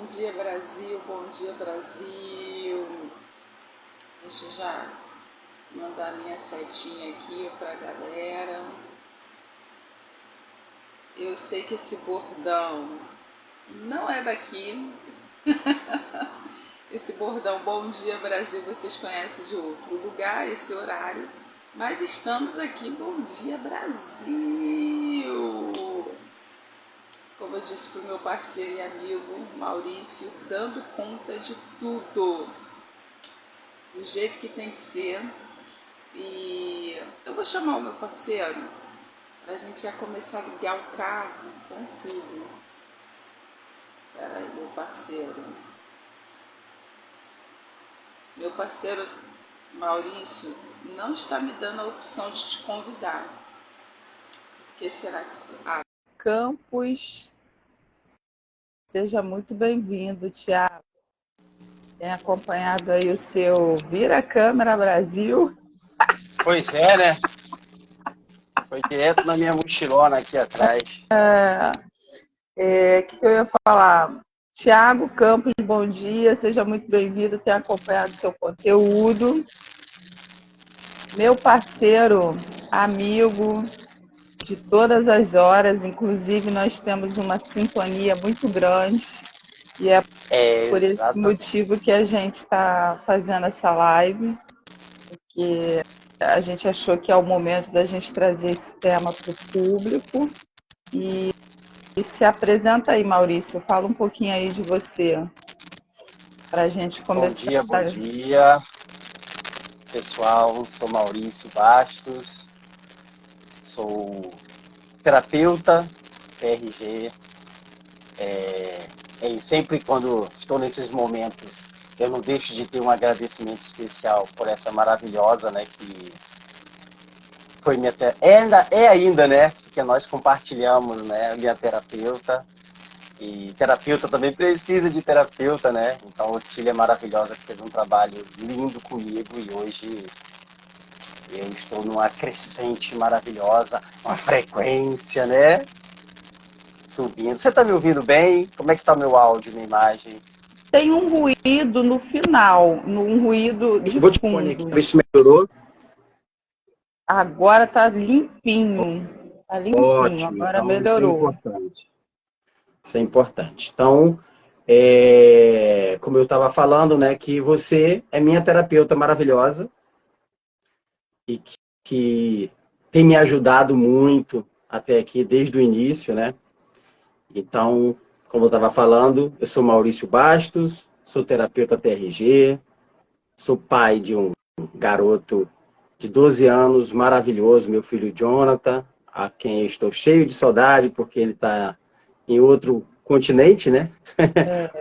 dia, Brasil, bom dia, Brasil. Deixa eu já mandar minha setinha aqui para a galera. Eu sei que esse bordão não é daqui. Esse bordão Bom Dia Brasil vocês conhecem de outro lugar, esse horário. Mas estamos aqui, Bom Dia Brasil! Como eu disse para o meu parceiro e amigo Maurício, dando conta de tudo, do jeito que tem que ser. E eu vou chamar o meu parceiro para a gente já começar a ligar o carro com tudo. Espera aí, meu parceiro. Meu parceiro Maurício não está me dando a opção de te convidar. Por que será que... Campos, seja muito bem-vindo, Thiago. Tem acompanhado aí o seu Vira Câmera Brasil. Pois é, né? Foi direto na minha mochilona aqui atrás. Que eu ia falar? Thiago Campos, bom dia, seja muito bem-vindo, tenho acompanhado seu conteúdo. Meu parceiro, amigo de todas as horas, inclusive nós temos uma sintonia muito grande e é por esse motivo que a gente está fazendo essa live, porque a gente achou que é o momento da gente trazer esse tema para o público. E se apresenta aí, Maurício, fala um pouquinho aí de você, para a gente começar. Bom dia, pessoal, sou Maurício Bastos, sou terapeuta, PRG, e sempre quando estou nesses momentos, eu não deixo de ter um agradecimento especial por essa maravilhosa, né, que foi minha ainda, né, porque nós compartilhamos, né, minha terapeuta. E terapeuta também precisa de terapeuta, né? Então, a Otília é maravilhosa, que fez um trabalho lindo comigo e hoje eu estou numa crescente maravilhosa, uma frequência, né? Subindo. Você está me ouvindo bem? Como é que está meu áudio, minha imagem? Tem um ruído no final, um ruído de Vou te fundo. fone aqui, ver se melhorou. Agora tá limpinho. Tá limpinho, Ótimo, agora então melhorou. Isso é importante. Então, como eu estava falando, né, que você é minha terapeuta maravilhosa e que tem me ajudado muito até aqui desde o início, né? Então, como eu estava falando, eu sou Maurício Bastos, sou terapeuta TRG, sou pai de um garoto de 12 anos, maravilhoso, meu filho Jonathan, a quem eu estou cheio de saudade, porque ele está em outro continente, né?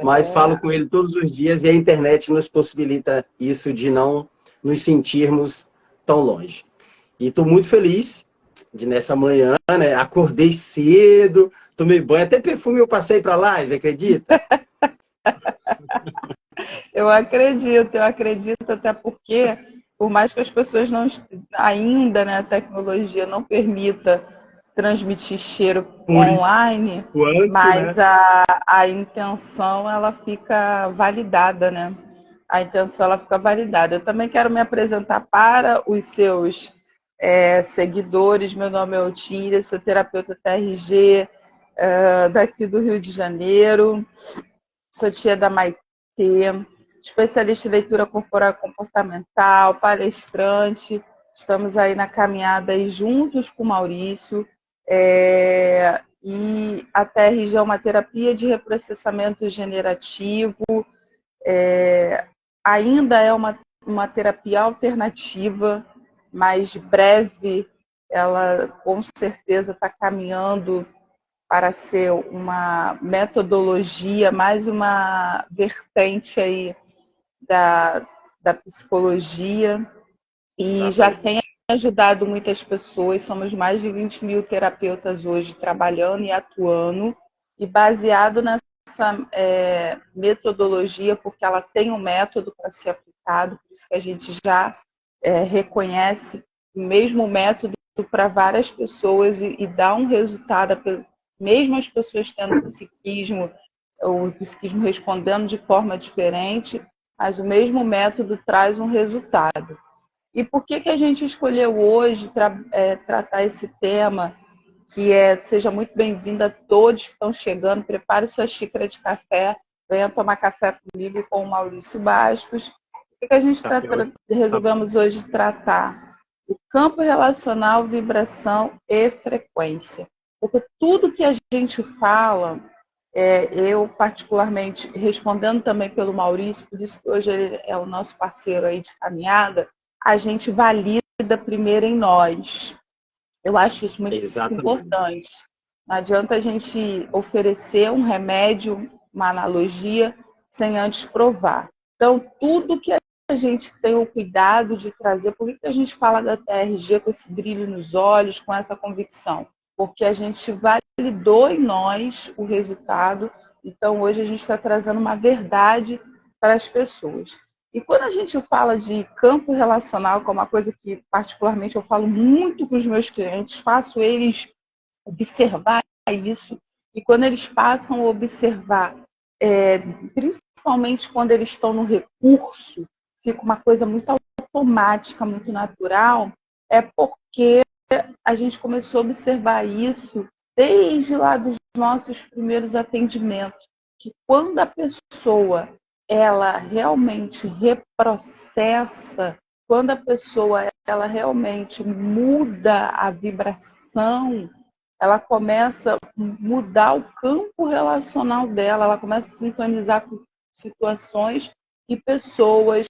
Mas falo com ele todos os dias e a internet nos possibilita isso de não nos sentirmos tão longe. E estou muito feliz de nessa manhã, né? Acordei cedo, tomei banho, até perfume eu passei para a live, acredita? Eu acredito até porque, por mais que as pessoas não ainda, né, a tecnologia não permita transmitir cheiro online, mas né? a intenção ela fica validada, né? A intenção ela fica validada. Eu também quero me apresentar para os seus seguidores. Meu nome é Otília, sou terapeuta TRG daqui do Rio de Janeiro, sou tia da Maitê, especialista em leitura corporal e comportamental, palestrante. Estamos aí na caminhada aí juntos com o Maurício. E a TRG é uma terapia de reprocessamento generativo. Ainda é uma terapia alternativa, mas breve ela com certeza está caminhando para ser uma metodologia, mais uma vertente aí da psicologia, e já tem ajudado muitas pessoas. Somos mais de 20 mil terapeutas hoje trabalhando e atuando, e baseado nessa metodologia, porque ela tem um método para ser aplicado, por isso que a gente já reconhece o mesmo método para várias pessoas e dá um resultado, mesmo as pessoas tendo psiquismo, o psiquismo respondendo de forma diferente, mas o mesmo método traz um resultado. E por que a gente escolheu hoje tratar esse tema, que seja muito bem-vindo a todos que estão chegando, prepare sua xícara de café, venha tomar café comigo e com o Maurício Bastos. Por que a gente resolvemos hoje tratar? O campo relacional, vibração e frequência. Porque tudo que a gente fala, eu particularmente, respondendo também pelo Maurício, por isso que hoje ele é o nosso parceiro aí de caminhada, a gente valida primeiro em nós. Eu acho isso muito importante. Não adianta a gente oferecer um remédio, uma analogia, sem antes provar. Então, tudo que a gente tem o cuidado de trazer, por que a gente fala da TRG com esse brilho nos olhos, com essa convicção? Porque a gente validou em nós o resultado, então hoje a gente está trazendo uma verdade para as pessoas. E quando a gente fala de campo relacional, que é uma coisa que particularmente eu falo muito com os meus clientes, faço eles observar isso, e quando eles passam a observar, principalmente quando eles estão no recurso, fica uma coisa muito automática, muito natural, é porque a gente começou a observar isso desde lá dos nossos primeiros atendimentos, que quando a pessoa ela realmente reprocessa, quando a pessoa ela realmente muda a vibração, ela começa a mudar o campo relacional dela, ela começa a sintonizar com situações e pessoas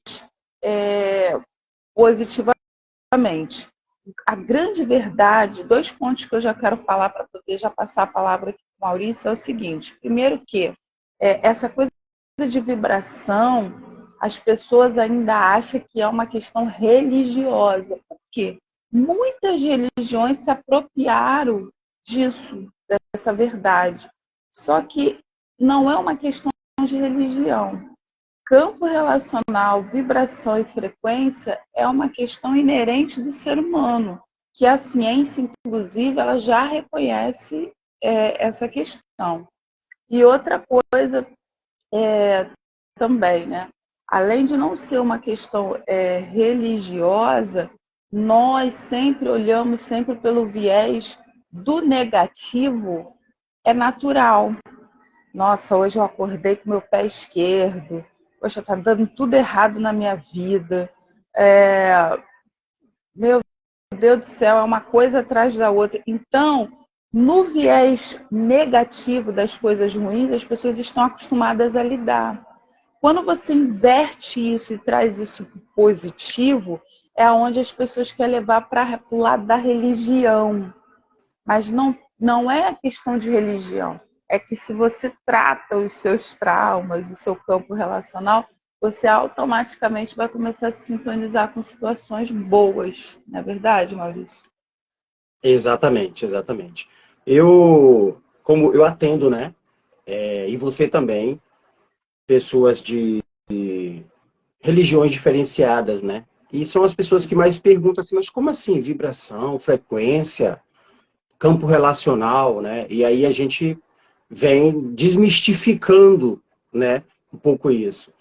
positivamente. A grande verdade, 2 pontos que eu já quero falar para poder já passar a palavra aqui para o Maurício, é o seguinte. Primeiro que essa coisa de vibração, as pessoas ainda acham que é uma questão religiosa. Por quê? Muitas religiões se apropriaram disso, dessa verdade. Só que não é uma questão de religião. Campo relacional, vibração e frequência é uma questão inerente do ser humano, que a ciência, inclusive, ela já reconhece essa questão. E outra coisa também, né? Além de não ser uma questão religiosa, nós sempre olhamos sempre pelo viés do negativo, é natural. Nossa, hoje eu acordei com meu pé esquerdo. Poxa, tá dando tudo errado na minha vida. Meu Deus do céu, é uma coisa atrás da outra. Então, no viés negativo das coisas ruins, as pessoas estão acostumadas a lidar. Quando você inverte isso e traz isso para o positivo, é onde as pessoas querem levar para o lado da religião. Mas não é a questão de religião. É que se você trata os seus traumas, o seu campo relacional, você automaticamente vai começar a se sintonizar com situações boas. Não é verdade, Maurício? Exatamente, exatamente. Como eu atendo, né? E você também, pessoas de religiões diferenciadas, né? E são as pessoas que mais perguntam assim, mas como assim? Vibração, frequência, campo relacional, né? E aí a gente vem desmistificando, né, um pouco isso.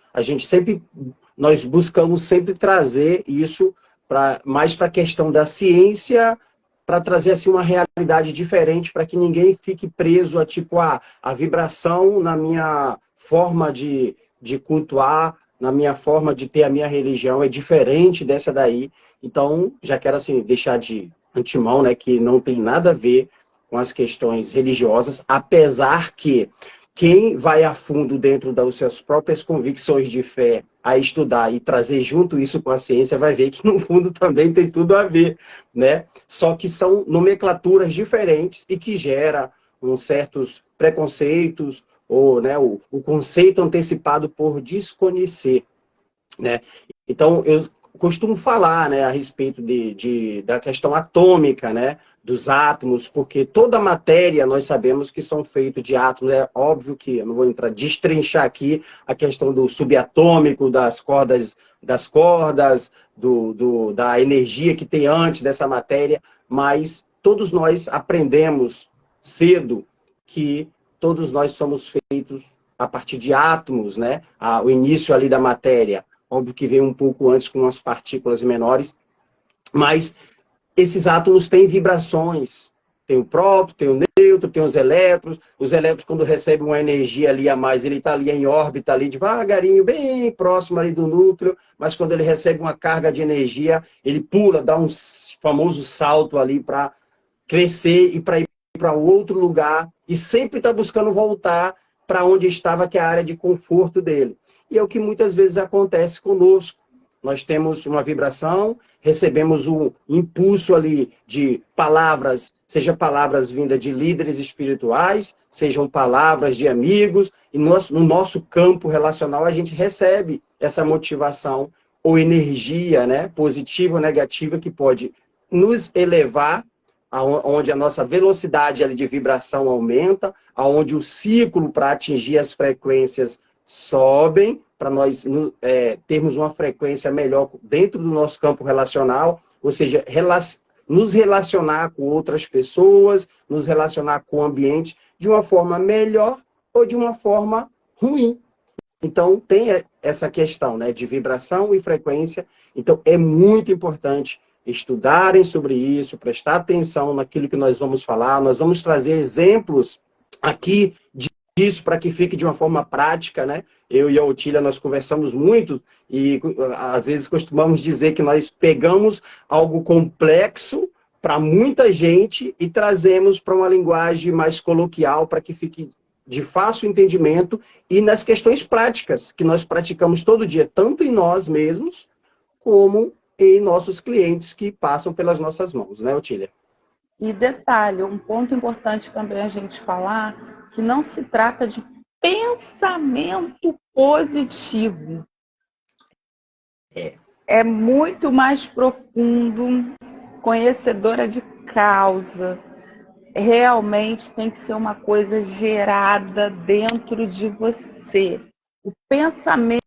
Nós buscamos sempre trazer isso mais para a questão da ciência, para trazer assim uma realidade diferente, para que ninguém fique preso a tipo a vibração na minha forma de cultuar, na minha forma de ter a minha religião é diferente dessa daí. Então, já quero assim deixar de antemão, né, que não tem nada a ver com as questões religiosas, apesar que quem vai a fundo dentro das suas próprias convicções de fé a estudar e trazer junto isso com a ciência, vai ver que no fundo também tem tudo a ver, né? Só que são nomenclaturas diferentes e que gera uns certos preconceitos ou, né, o conceito antecipado por desconhecer, né? Então, eu costumo falar, né, a respeito da questão atômica, né, dos átomos, porque toda matéria nós sabemos que são feitos de átomos. É óbvio que eu não vou destrinchar aqui a questão do subatômico, das cordas, da energia que tem antes dessa matéria, mas todos nós aprendemos cedo que todos nós somos feitos a partir de átomos, né? O início ali da matéria. Óbvio que veio um pouco antes com as partículas menores, mas esses átomos têm vibrações. Tem o próton, tem o nêutron, tem os elétrons. Os elétrons, quando recebem uma energia ali a mais, ele está ali em órbita, ali devagarinho, bem próximo ali do núcleo, mas quando ele recebe uma carga de energia, ele pula, dá um famoso salto ali para crescer e para ir para outro lugar, e sempre está buscando voltar para onde estava, que é a área de conforto dele. E é o que muitas vezes acontece conosco. Nós temos uma vibração, recebemos um impulso ali de palavras, seja palavras vindas de líderes espirituais, sejam palavras de amigos, e no nosso campo relacional a gente recebe essa motivação ou energia, né, positiva ou negativa, que pode nos elevar, onde a nossa velocidade ali de vibração aumenta, aonde o ciclo para atingir as frequências sobem, para nós termos uma frequência melhor dentro do nosso campo relacional, ou seja, nos relacionar com outras pessoas, nos relacionar com o ambiente de uma forma melhor ou de uma forma ruim. Então, tem essa questão, né, de vibração e frequência. Então, é muito importante estudarem sobre isso, prestar atenção naquilo que nós vamos falar. Nós vamos trazer exemplos aqui disso para que fique de uma forma prática, né? Eu e a Otília, nós conversamos muito e às vezes costumamos dizer que nós pegamos algo complexo para muita gente e trazemos para uma linguagem mais coloquial para que fique de fácil entendimento e nas questões práticas que nós praticamos todo dia, tanto em nós mesmos como em nossos clientes que passam pelas nossas mãos, né, Otília? E detalhe, um ponto importante também a gente falar, que não se trata de pensamento positivo. É muito mais profundo, conhecedora de causa. Realmente tem que ser uma coisa gerada dentro de você. O pensamento,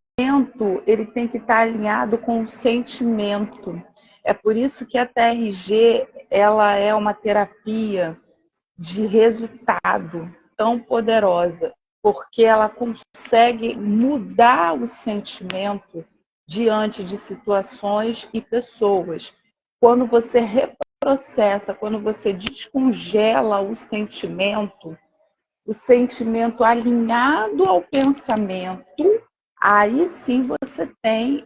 ele tem que estar alinhado com o sentimento. É por isso que a TRG, ela é uma terapia de resultado tão poderosa, porque ela consegue mudar o sentimento diante de situações e pessoas. Quando você reprocessa, quando você descongela o sentimento alinhado ao pensamento, aí sim você tem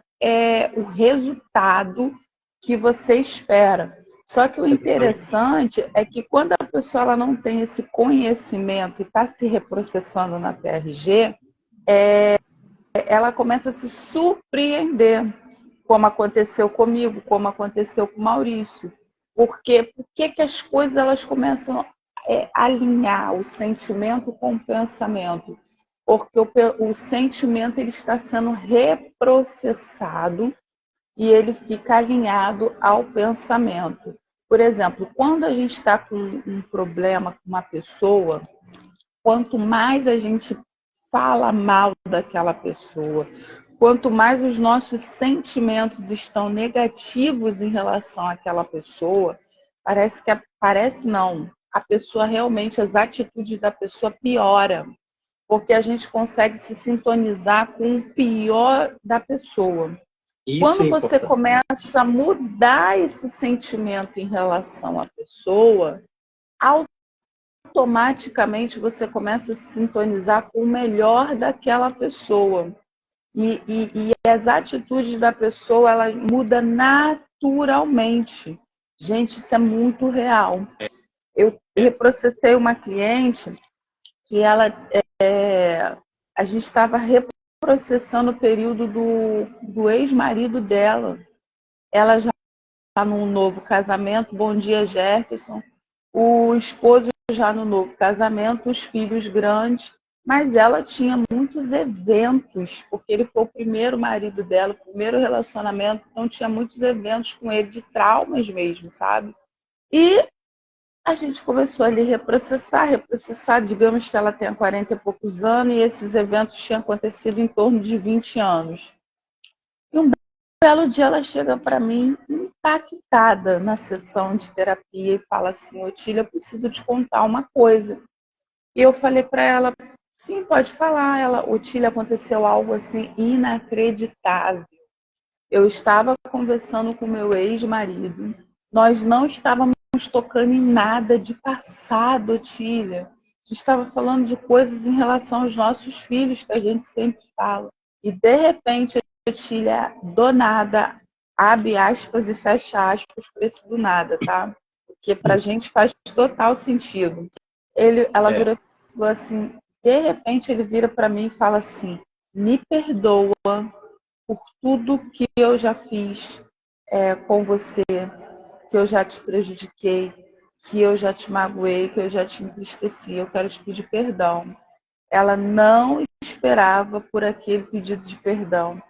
o resultado que você espera. Só que o interessante é que quando a pessoa ela não tem esse conhecimento e está se reprocessando na TRG, ela começa a se surpreender, como aconteceu comigo, como aconteceu com o Maurício. Por que as coisas elas começam a alinhar o sentimento com o pensamento? Porque o sentimento ele está sendo reprocessado e ele fica alinhado ao pensamento. Por exemplo, quando a gente está com um problema com uma pessoa, quanto mais a gente fala mal daquela pessoa, quanto mais os nossos sentimentos estão negativos em relação àquela pessoa, a pessoa realmente, as atitudes da pessoa pioram, porque a gente consegue se sintonizar com o pior da pessoa. Quando você começa a mudar esse sentimento em relação à pessoa, automaticamente você começa a se sintonizar com o melhor daquela pessoa. E as atitudes da pessoa, ela muda naturalmente. Gente, isso é muito real. Eu reprocessei uma cliente que a gente estava reprocessando o período do ex-marido dela. Ela já está num novo casamento, bom dia Jefferson, o esposo já no novo casamento, os filhos grandes, mas ela tinha muitos eventos, porque ele foi o primeiro marido dela, o primeiro relacionamento, então tinha muitos eventos com ele, de traumas mesmo, sabe? E a gente começou ali a reprocessar, digamos que ela tenha 40 e poucos anos, e esses eventos tinham acontecido em torno de 20 anos. E um belo dia ela chega para mim impactada na sessão de terapia e fala assim: Otília, eu preciso te contar uma coisa. E eu falei para ela: Sim, pode falar. Otília, aconteceu algo assim inacreditável. Eu estava conversando com meu ex-marido. Nós não estávamos tocando em nada de passado, Otília. A gente estava falando de coisas em relação aos nossos filhos, que a gente sempre fala. E, de repente, Otília, do nada, abre aspas e fecha aspas por esse do nada, tá? Porque pra gente faz total sentido. Ela virou e falou assim, de repente ele vira para mim e fala assim, me perdoa por tudo que eu já fiz com você, que eu já te prejudiquei, que eu já te magoei, que eu já te entristeci, eu quero te pedir perdão. Ela não esperava por aquele pedido de perdão.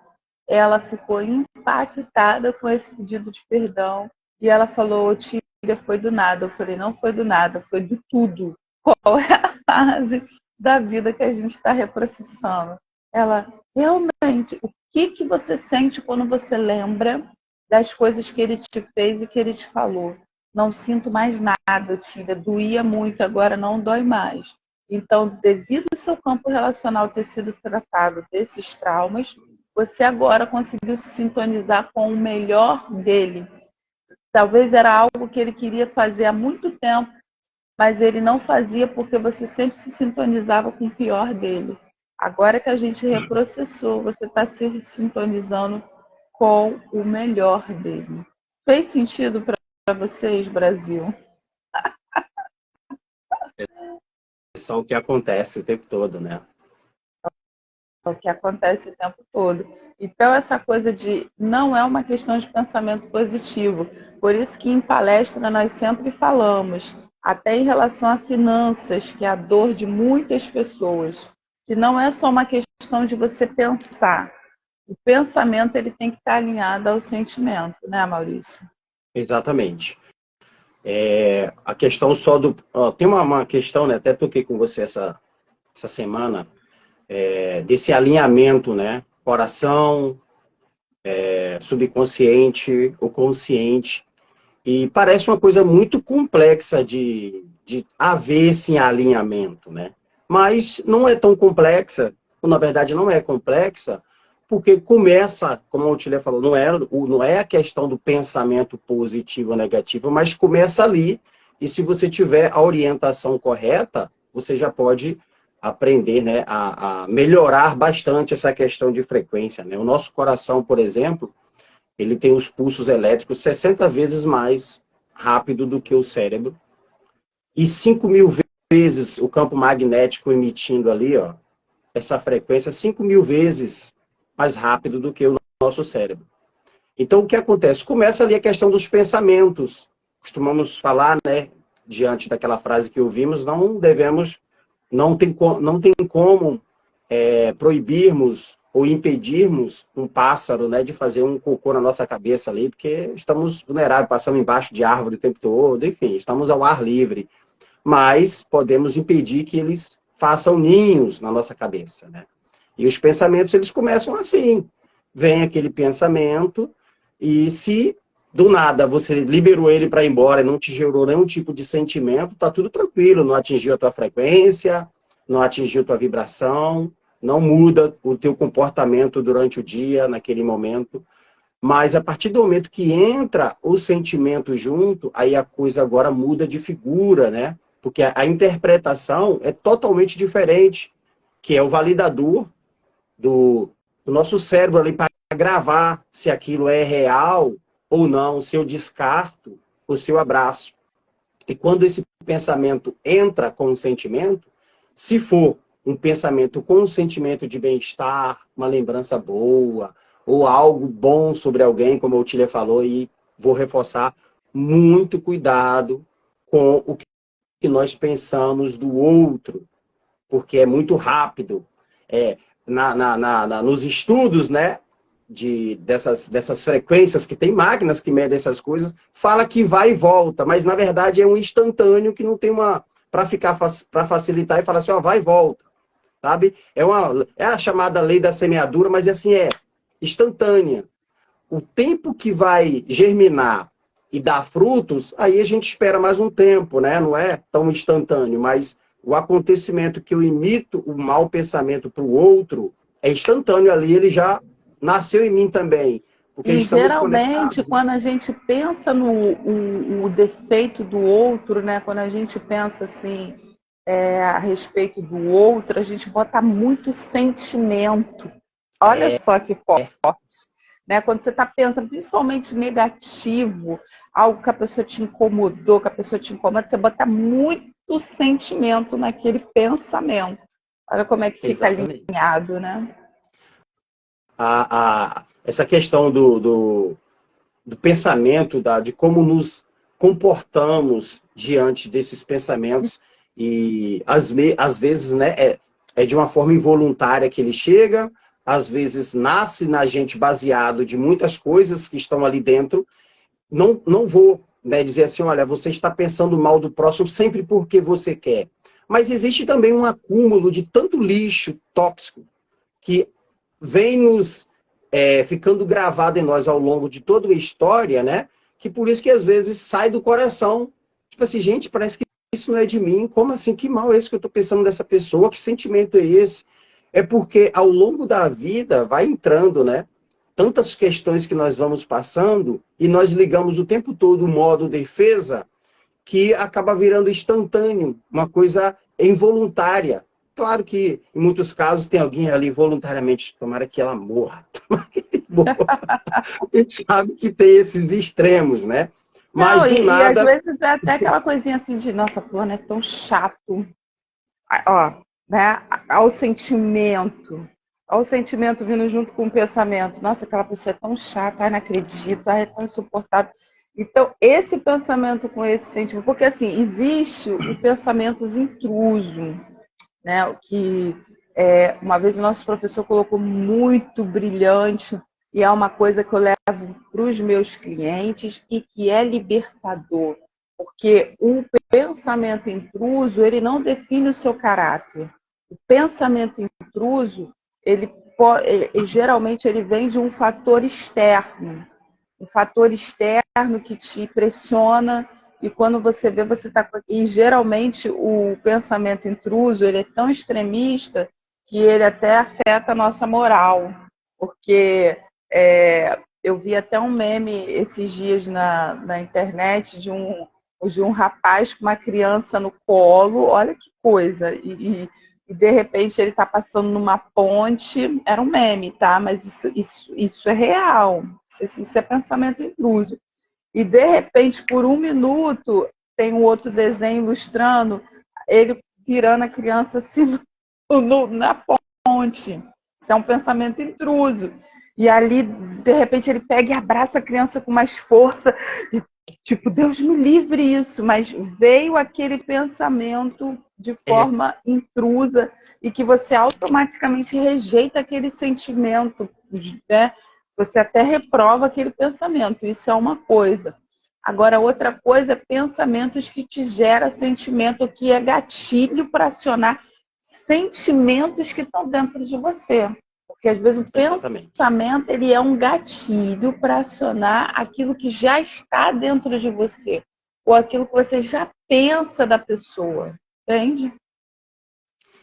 Ela ficou impactada com esse pedido de perdão e ela falou, Tília, foi do nada. Eu falei, não foi do nada, foi do tudo. Qual é a fase da vida que a gente está reprocessando? Ela, realmente, o que você sente quando você lembra das coisas que ele te fez e que ele te falou? Não sinto mais nada, Tília, doía muito, agora não dói mais. Então, devido ao seu campo relacional ter sido tratado desses traumas, você agora conseguiu se sintonizar com o melhor dele. Talvez era algo que ele queria fazer há muito tempo, mas ele não fazia porque você sempre se sintonizava com o pior dele. Agora que a gente reprocessou, você está se sintonizando com o melhor dele. Fez sentido para vocês, Brasil? É só o que acontece o tempo todo, né? O que acontece o tempo todo. Então, essa coisa de não é uma questão de pensamento positivo. Por isso que em palestra nós sempre falamos, até em relação a finanças, que é a dor de muitas pessoas, que não é só uma questão de você pensar. O pensamento ele tem que estar alinhado ao sentimento, né, Maurício? Exatamente. A questão só do... tem uma questão, né? Até toquei com você essa semana, desse alinhamento, né? Coração, subconsciente, o consciente. E parece uma coisa muito complexa de haver esse alinhamento, né? Mas não é tão complexa, ou na verdade não é complexa, porque começa, como a Otília falou, não é a questão do pensamento positivo ou negativo, mas começa ali, e se você tiver a orientação correta, você já pode aprender, né, a melhorar bastante essa questão de frequência, né? O nosso coração, por exemplo, ele tem os pulsos elétricos 60 vezes mais rápido do que o cérebro, e 5.000 vezes o campo magnético emitindo ali, ó, essa frequência, 5.000 vezes mais rápido do que o nosso cérebro. Então, o que acontece? Começa ali a questão dos pensamentos. Costumamos falar, né, diante daquela frase que ouvimos, não tem como proibirmos ou impedirmos um pássaro, né, de fazer um cocô na nossa cabeça ali, porque estamos vulneráveis, passamos embaixo de árvore o tempo todo, enfim, estamos ao ar livre. Mas podemos impedir que eles façam ninhos na nossa cabeça, né? E os pensamentos, eles começam assim. Vem aquele pensamento e se do nada você liberou ele para ir embora e não te gerou nenhum tipo de sentimento, tá tudo tranquilo, não atingiu a tua frequência, não atingiu a tua vibração, não muda o teu comportamento durante o dia, naquele momento. Mas a partir do momento que entra o sentimento junto, aí a coisa agora muda de figura, né? Porque a interpretação é totalmente diferente, que é o validador do nosso cérebro ali para gravar se aquilo é real ou não, se eu descarto ou se eu abraço. E quando esse pensamento entra com um sentimento, se for um pensamento com um sentimento de bem-estar, uma lembrança boa, ou algo bom sobre alguém, como a Otília falou, e vou reforçar, muito cuidado com o que nós pensamos do outro, porque é muito rápido. Nos estudos, né, dessas frequências, que tem máquinas que medem essas coisas, fala que vai e volta, mas na verdade é um instantâneo que não tem para facilitar e falar assim, ó, vai e volta, sabe? É a chamada lei da semeadura, mas assim, é instantânea. O tempo que vai germinar e dar frutos, aí a gente espera mais um tempo, né? Não é tão instantâneo, mas o acontecimento que eu imito o mau pensamento para o outro é instantâneo ali, ele já nasceu em mim também. Porque a E gente está muito geralmente, conectado. quando a gente pensa no o defeito do outro, né? Quando a gente pensa assim, a respeito do outro, a gente bota muito sentimento. Olha só que forte. Né? Quando você está pensando principalmente negativo, algo que a pessoa te incomodou, que a pessoa te incomoda, você bota muito sentimento naquele pensamento. Olha como é que fica Exatamente. alinhado, né? Essa questão do pensamento, de como nos comportamos diante desses pensamentos, e às vezes, né, é de uma forma involuntária que ele chega, às vezes nasce na gente baseado de muitas coisas que estão ali dentro. Não vou, né, dizer assim, olha, você está pensando mal do próximo sempre porque você quer. Mas existe também um acúmulo de tanto lixo tóxico que vem nos ficando gravado em nós ao longo de toda a história, né? Que por isso que às vezes sai do coração. Tipo assim, gente, parece que isso não é de mim. Como assim? Que mal é esse que eu estou pensando dessa pessoa? Que sentimento é esse? É porque ao longo da vida vai entrando, né? Tantas questões que nós vamos passando e nós ligamos o tempo todo o modo defesa que acaba virando instantâneo, uma coisa involuntária. Claro que, em muitos casos, tem alguém ali voluntariamente, tomara que ela morra. A gente sabe que tem esses extremos, né? Mas, Não, do e às nada... vezes é até aquela coisinha assim de, nossa, fulano é tão chato. Ó, né? Ao sentimento vindo junto com o pensamento. Nossa, aquela pessoa é tão chata, ai, não acredito, ai, é tão insuportável. Então, esse pensamento com esse sentimento, porque assim, existe o pensamento intruso, né? O que uma vez o nosso professor colocou muito brilhante, e é uma coisa que eu levo para os meus clientes e que é libertador. Porque o pensamento intruso, ele não define o seu caráter. O pensamento intruso, geralmente ele vem de um fator externo. Um fator externo que te pressiona e quando você vê, você está... E geralmente o pensamento intruso, ele é tão extremista que ele até afeta a nossa moral. Porque eu vi até um meme esses dias na internet de um rapaz com uma criança no colo, olha que coisa, e de repente ele está passando numa ponte, era um meme, tá? Mas isso é real, isso é pensamento intruso. E de repente, por um minuto, tem um outro desenho ilustrando ele tirando a criança assim na ponte. Isso é um pensamento intruso. E ali, de repente, ele pega e abraça a criança com mais força. E, tipo, Deus me livre isso. Mas veio aquele pensamento de forma intrusa e que você automaticamente rejeita aquele sentimento, né? Você até reprova aquele pensamento. Isso é uma coisa. Agora, outra coisa é pensamentos que te geram sentimento, que é gatilho para acionar sentimentos que estão dentro de você. Porque às vezes o pensamento ele é um gatilho para acionar aquilo que já está dentro de você, ou aquilo que você já pensa da pessoa, entende?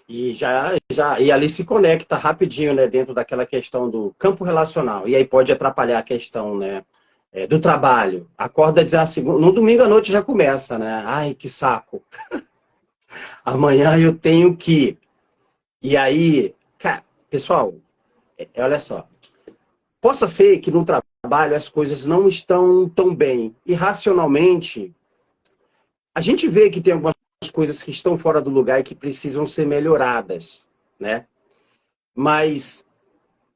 E ali se conecta rapidinho, né, dentro daquela questão do campo relacional. E aí pode atrapalhar a questão, né, do trabalho. Acorda na segunda, no domingo à noite já começa, né? Ai, que saco. Amanhã eu tenho que. E aí, cara, pessoal, olha só. Possa ser que no trabalho as coisas não estão tão bem. E racionalmente, a gente vê que tem algumas coisas que estão fora do lugar e que precisam ser melhoradas, né? Mas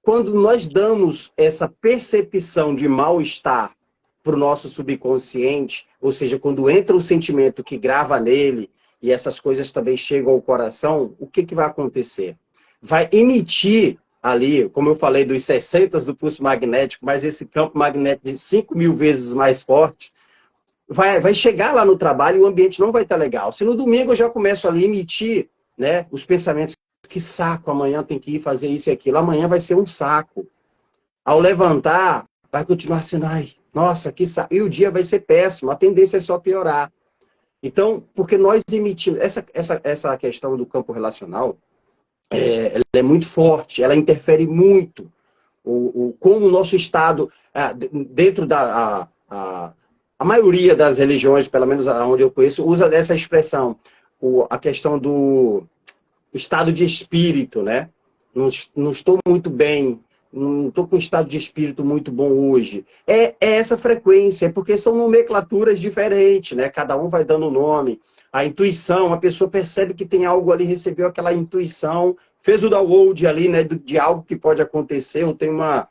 quando nós damos essa percepção de mal-estar para o nosso subconsciente, ou seja, quando entra um sentimento que grava nele e essas coisas também chegam ao coração, o que vai acontecer? Vai emitir ali, como eu falei, dos 60 do pulso magnético, mas esse campo magnético de 5.000 vezes mais forte, vai chegar lá no trabalho e o ambiente não vai estar legal. Se no domingo eu já começo ali a emitir, né, os pensamentos, que saco, amanhã tem que ir fazer isso e aquilo, amanhã vai ser um saco. Ao levantar, vai continuar sendo, ai, nossa, que saco. E o dia vai ser péssimo, a tendência é só piorar. Então, porque nós emitimos... Essa questão do campo relacional, ela é muito forte, ela interfere muito. Como o nosso estado, dentro da... A maioria das religiões, pelo menos onde eu conheço, usa dessa expressão. A questão do estado de espírito, né? Não estou muito bem, não estou com um estado de espírito muito bom hoje. É essa frequência, porque são nomenclaturas diferentes, né? Cada um vai dando nome. A intuição, a pessoa percebe que tem algo ali, recebeu aquela intuição, fez o download ali, né? De algo que pode acontecer, ou tem uma...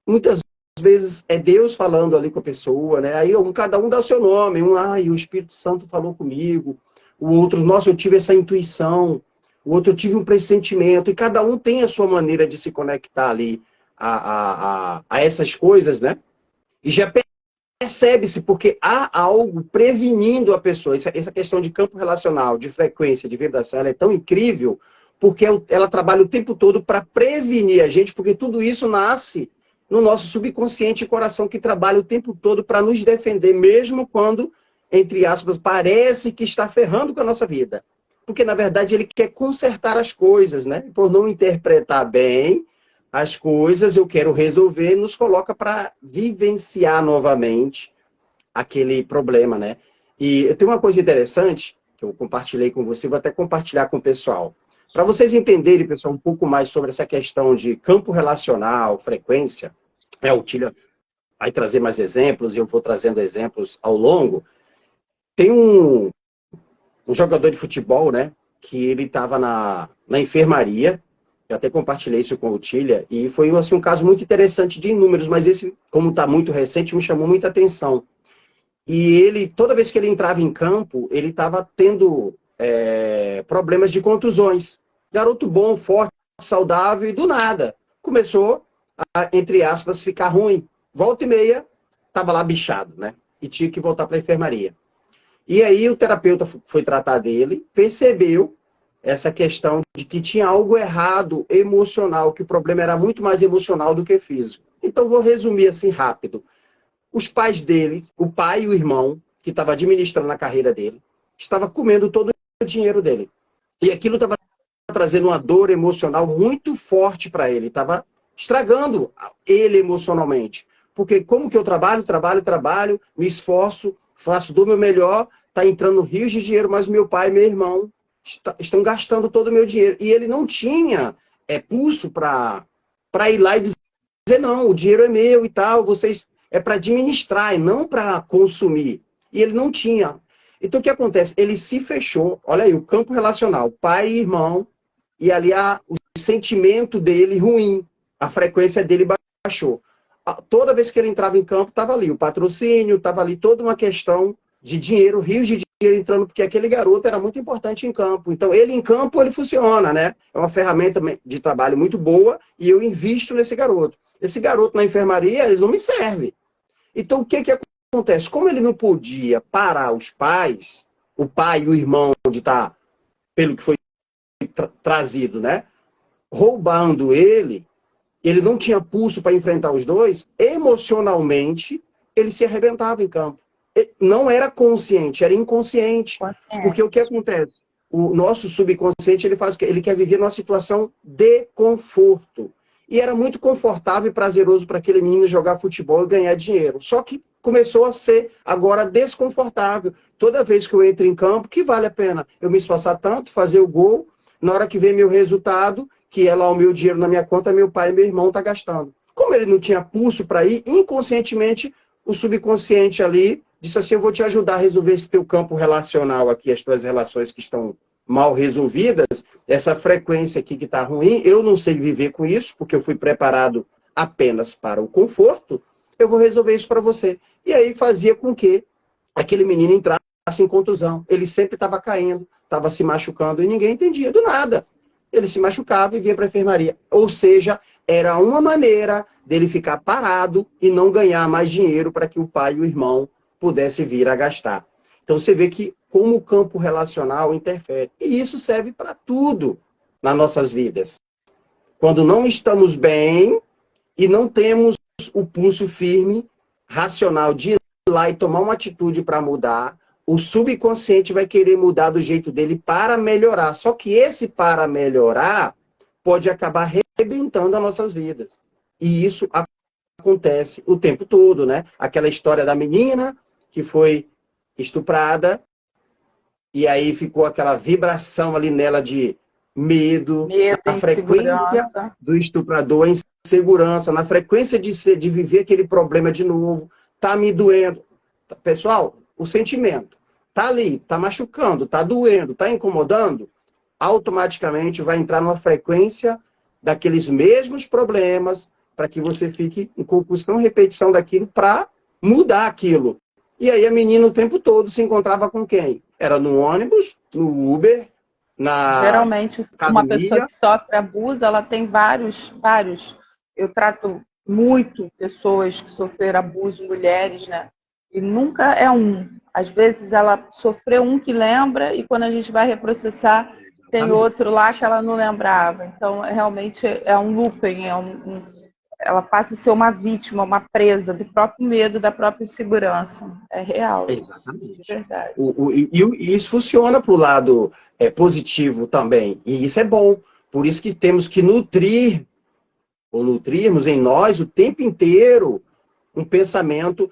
Muitas vezes é Deus falando ali com a pessoa, né? Aí cada um dá o seu nome. O Espírito Santo falou comigo. O outro, nossa, eu tive essa intuição. O outro, eu tive um pressentimento. E cada um tem a sua maneira de se conectar ali a essas coisas, né? E já percebe-se, porque há algo prevenindo a pessoa. Essa questão de campo relacional, de frequência, de vibração, ela é tão incrível, porque ela trabalha o tempo todo para prevenir a gente, porque tudo isso nasce no nosso subconsciente e coração, que trabalha o tempo todo para nos defender, mesmo quando, entre aspas, parece que está ferrando com a nossa vida. Porque, na verdade, ele quer consertar as coisas, né? Por não interpretar bem as coisas, eu quero resolver, nos coloca para vivenciar novamente aquele problema, né? E eu tenho uma coisa interessante, que eu compartilhei com você, vou até compartilhar com o pessoal. Para vocês entenderem, pessoal, um pouco mais sobre essa questão de campo relacional, frequência, o Tília vai trazer mais exemplos, e eu vou trazendo exemplos ao longo. Tem um jogador de futebol, né, que ele estava na enfermaria, eu até compartilhei isso com o Tília, e foi assim, um caso muito interessante de números, mas esse, como está muito recente, me chamou muita atenção. E ele, toda vez que ele entrava em campo, ele estava tendo problemas de contusões. Garoto bom, forte, saudável, e do nada começou a, entre aspas, ficar ruim. Volta e meia, estava lá bichado, né? E tinha que voltar para a enfermaria. E aí o terapeuta foi tratar dele, percebeu essa questão de que tinha algo errado emocional, que o problema era muito mais emocional do que físico. Então vou resumir assim rápido. Os pais dele, o pai e o irmão, que estava administrando a carreira dele, estava comendo todo o dinheiro dele. E aquilo estava trazendo uma dor emocional muito forte para ele, estava estragando ele emocionalmente. Porque como que eu trabalho, me esforço, faço do meu melhor, está entrando rios de dinheiro, mas meu pai e meu irmão estão gastando todo o meu dinheiro. E ele não tinha pulso para ir lá e dizer, não, o dinheiro é meu e tal, vocês é para administrar e não para consumir. E ele não tinha. Então o que acontece? Ele se fechou, olha aí, o campo relacional, pai e irmão, e ali o sentimento dele ruim, a frequência dele baixou. Toda vez que ele entrava em campo, estava ali o patrocínio, estava ali toda uma questão de dinheiro, rios de dinheiro entrando, porque aquele garoto era muito importante em campo. Então, ele em campo, ele funciona, né? É uma ferramenta de trabalho muito boa e eu invisto nesse garoto. Esse garoto na enfermaria, ele não me serve. Então, o que acontece? Como ele não podia parar os pais, o pai e o irmão de estar, pelo que foi trazido, né? Roubando ele não tinha pulso para enfrentar os dois, emocionalmente, ele se arrebentava em campo. Não era consciente, era inconsciente. Porque o que acontece? O nosso subconsciente, ele faz o quê? Ele quer viver numa situação de conforto. E era muito confortável e prazeroso para aquele menino jogar futebol e ganhar dinheiro. Só que começou a ser agora desconfortável. Toda vez que eu entro em campo, que vale a pena eu me esforçar tanto, fazer o gol, na hora que vem meu resultado, que é lá o meu dinheiro na minha conta, meu pai e meu irmão estão gastando. Como ele não tinha pulso para ir, inconscientemente, o subconsciente ali disse assim, eu vou te ajudar a resolver esse teu campo relacional aqui, as tuas relações que estão mal resolvidas, essa frequência aqui que está ruim, eu não sei viver com isso, porque eu fui preparado apenas para o conforto, eu vou resolver isso para você. E aí fazia com que aquele menino entrasse em contusão. Ele sempre estava caindo, estava se machucando e ninguém entendia do nada. Ele se machucava e vinha para a enfermaria. Ou seja, era uma maneira dele ficar parado e não ganhar mais dinheiro para que o pai e o irmão pudessem vir a gastar. Então você vê que como o campo relacional interfere. E isso serve para tudo nas nossas vidas. Quando não estamos bem e não temos o pulso firme, racional, de ir lá e tomar uma atitude para mudar, o subconsciente vai querer mudar do jeito dele para melhorar. Só que esse para melhorar pode acabar arrebentando as nossas vidas. E isso acontece o tempo todo, né? Aquela história da menina que foi estuprada e aí ficou aquela vibração ali nela de medo, na frequência do estuprador, a insegurança, na frequência de viver aquele problema de novo, tá me doendo. Pessoal, o sentimento tá ali, tá machucando, tá doendo, tá incomodando, automaticamente vai entrar numa frequência daqueles mesmos problemas para que você fique em compulsão e repetição daquilo para mudar aquilo. E aí a menina o tempo todo se encontrava com quem? Era no ônibus, no Uber, na Geralmente, uma pessoa que sofre abuso, ela tem vários. Eu trato muito pessoas que sofreram abuso, mulheres, né? E nunca é um. Às vezes ela sofreu um que lembra e quando a gente vai reprocessar, tem outro lá que ela não lembrava. Então, realmente é um looping, ela passa a ser uma vítima, uma presa do próprio medo, da própria insegurança. É real. Exatamente. De verdade. E isso funciona para o lado positivo também. E isso é bom. Por isso que temos que nutrir, ou nutrirmos em nós o tempo inteiro um pensamento,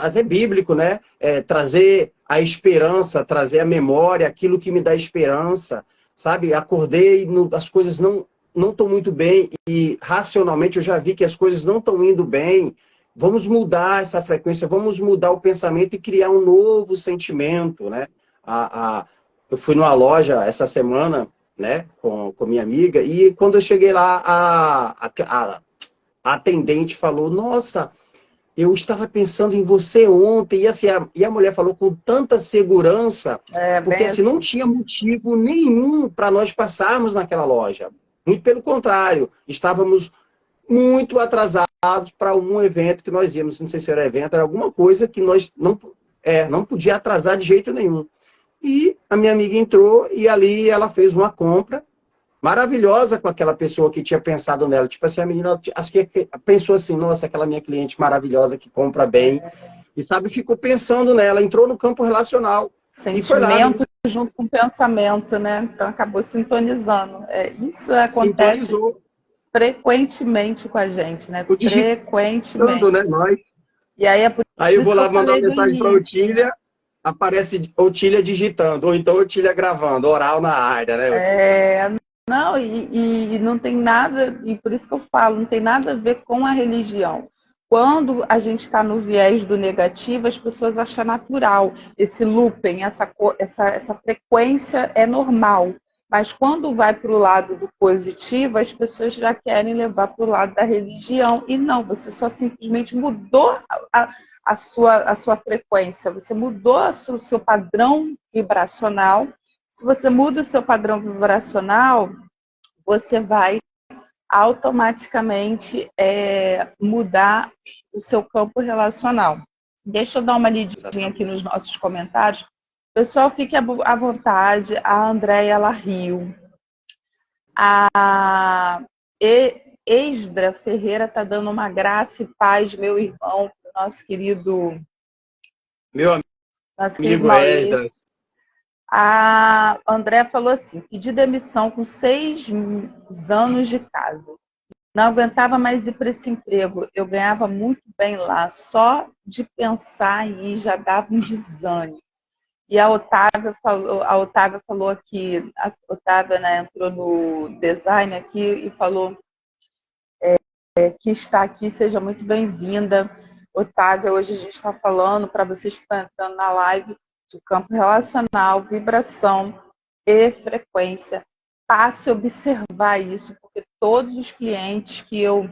até bíblico, né? Trazer a esperança, trazer a memória, aquilo que me dá esperança, sabe? Acordei, as coisas não estão muito bem e racionalmente eu já vi que as coisas não estão indo bem. Vamos mudar essa frequência, vamos mudar o pensamento e criar um novo sentimento, né? Eu fui numa loja essa semana, né, com minha amiga, e quando eu cheguei lá, a atendente falou, nossa, eu estava pensando em você ontem, e, assim, a mulher falou com tanta segurança, porque assim, não tinha motivo nenhum para nós passarmos naquela loja. Muito pelo contrário, estávamos muito atrasados para um evento que nós íamos, não sei se era evento, era alguma coisa que nós não podia atrasar de jeito nenhum. E a minha amiga entrou e ali ela fez uma compra maravilhosa com aquela pessoa que tinha pensado nela. Tipo assim, a menina, acho que pensou assim, nossa, aquela minha cliente maravilhosa que compra bem. E sabe, ficou pensando nela, entrou no campo relacional. Sentimento e foi lá, junto com pensamento, né? Então acabou sintonizando. Isso acontece frequentemente com a gente, né? Frequentemente. Né? Nós. E aí é por aí eu vou lá mandar uma mensagem para a Otília, aparece Otília digitando, ou então Otília gravando, oral na área, né, Otília? Não, e não tem nada, e por isso que eu falo, não tem nada a ver com a religião. Quando a gente está no viés do negativo, as pessoas acham natural. Esse looping, essa frequência é normal. Mas quando vai para o lado do positivo, as pessoas já querem levar para o lado da religião. E não, você só simplesmente mudou a sua frequência, você mudou o seu padrão vibracional. Se você muda o seu padrão vibracional, você vai automaticamente mudar o seu campo relacional. Deixa eu dar uma lidinha aqui nos nossos comentários. Pessoal, fique à vontade. A Andréia, ela riu. A Esdra Ferreira está dando uma graça e paz, meu irmão, nosso querido... Meu amigo Esdra. A André falou assim, pedi demissão com 6 anos de casa. Não aguentava mais ir para esse emprego. Eu ganhava muito bem lá. Só de pensar em ir já dava um desânimo. E a Otávia falou aqui, a Otávia, né, entrou no design aqui e falou que está aqui, seja muito bem-vinda. Otávia, hoje a gente está falando, para vocês que estão entrando na live, de campo relacional, vibração e frequência. Passe a observar isso, porque todos os clientes que eu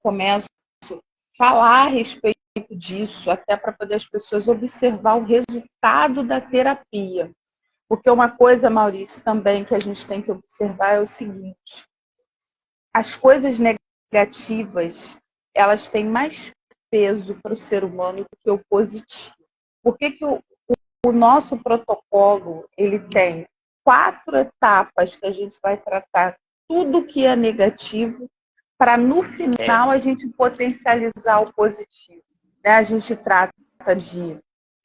começo a falar a respeito disso, até para poder as pessoas observar o resultado da terapia. Porque uma coisa, Maurício, também que a gente tem que observar é o seguinte: as coisas negativas, elas têm mais peso para o ser humano do que o positivo. Por que o nosso protocolo, ele tem 4 etapas que a gente vai tratar tudo que é negativo para no final a gente potencializar o positivo. A gente trata de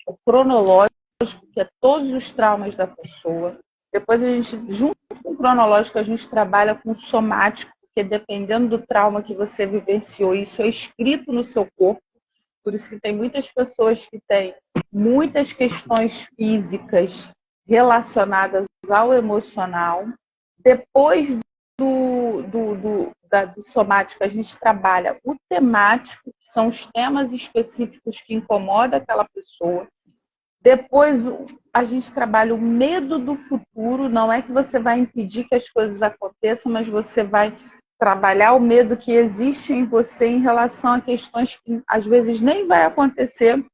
o cronológico, que é todos os traumas da pessoa. Depois a gente, junto com o cronológico, a gente trabalha com o somático, porque dependendo do trauma que você vivenciou, isso é escrito no seu corpo. Por isso que tem muitas pessoas que têm muitas questões físicas relacionadas ao emocional. Depois do somático, a gente trabalha o temático, que são os temas específicos que incomodam aquela pessoa. Depois a gente trabalha o medo do futuro, não é que você vai impedir que as coisas aconteçam, mas você vai trabalhar o medo que existe em você em relação a questões que às vezes nem vai acontecer,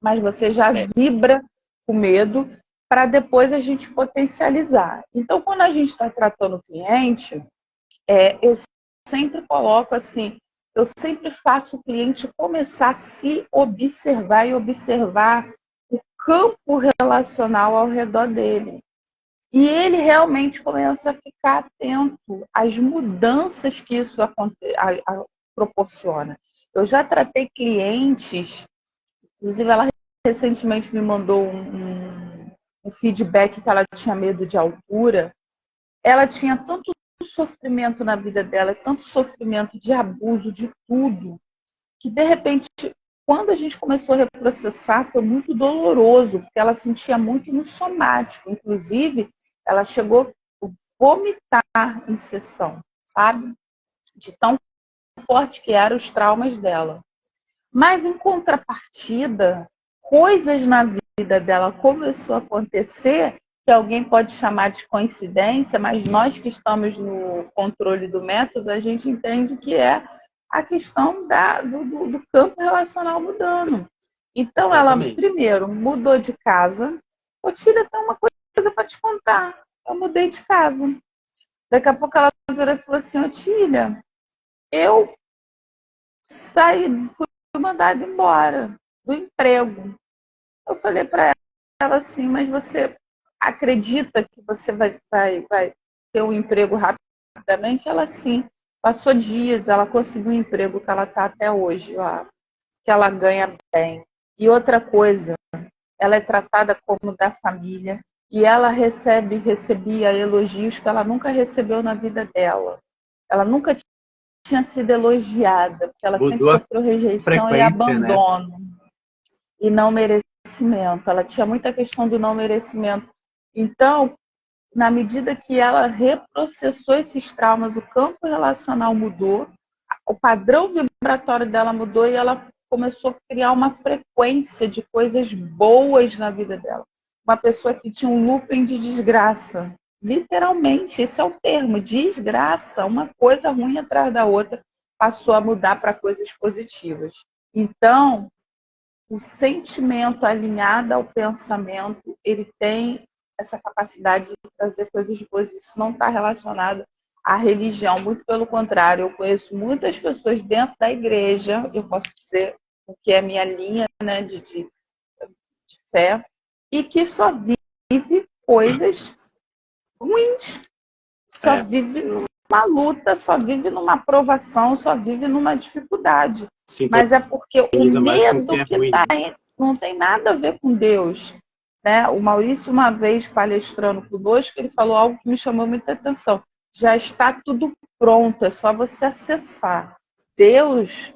mas você já vibra com medo, para depois a gente potencializar. Então, quando a gente está tratando o cliente, eu sempre coloco assim, eu sempre faço o cliente começar a se observar e observar o campo relacional ao redor dele. E ele realmente começa a ficar atento às mudanças que isso proporciona. Eu já tratei clientes, inclusive ela recentemente me mandou um feedback que ela tinha medo de altura. Ela tinha tanto sofrimento na vida dela, tanto sofrimento de abuso, de tudo, que de repente, quando a gente começou a reprocessar, foi muito doloroso, porque ela sentia muito no somático. Inclusive, ela chegou a vomitar em sessão, sabe? De tão forte que eram os traumas dela. Mas, em contrapartida, coisas na vida dela começou a acontecer que alguém pode chamar de coincidência, mas nós que estamos no controle do método, a gente entende que é a questão do campo relacional mudando. Então, ela, primeiro, mudou de casa. Ô, Tília, tem uma coisa para te contar. Eu mudei de casa. Daqui a pouco ela virou e falou assim, ô, Tília, eu saí, fui mandada embora do emprego. Eu falei para ela assim, mas você acredita que você vai ter um emprego rapidamente? Ela sim. Passou dias, ela conseguiu um emprego que ela está até hoje lá, que ela ganha bem. E outra coisa, ela é tratada como da família e ela recebia elogios que ela nunca recebeu na vida dela. Ela nunca tinha sido elogiada, porque ela sempre sofreu rejeição e abandono, né? E não merecimento. Ela tinha muita questão do não merecimento. Então, na medida que ela reprocessou esses traumas, o campo relacional mudou, o padrão vibratório dela mudou e ela começou a criar uma frequência de coisas boas na vida dela. Uma pessoa que tinha um looping de desgraça. Literalmente, esse é o termo, desgraça, uma coisa ruim atrás da outra, passou a mudar para coisas positivas. Então, o sentimento alinhado ao pensamento, ele tem essa capacidade de trazer coisas boas. Isso não está relacionado à religião, muito pelo contrário. Eu conheço muitas pessoas dentro da igreja, eu posso dizer o que é minha linha, né, de fé, e que só vive coisas ruins, só vive numa luta, só vive numa provação, só vive numa dificuldade. Sim, mas é porque o medo que está não tem nada a ver com Deus. Né? O Maurício, uma vez palestrando conosco, ele falou algo que me chamou muita atenção. Já está tudo pronto, é só você acessar. Deus,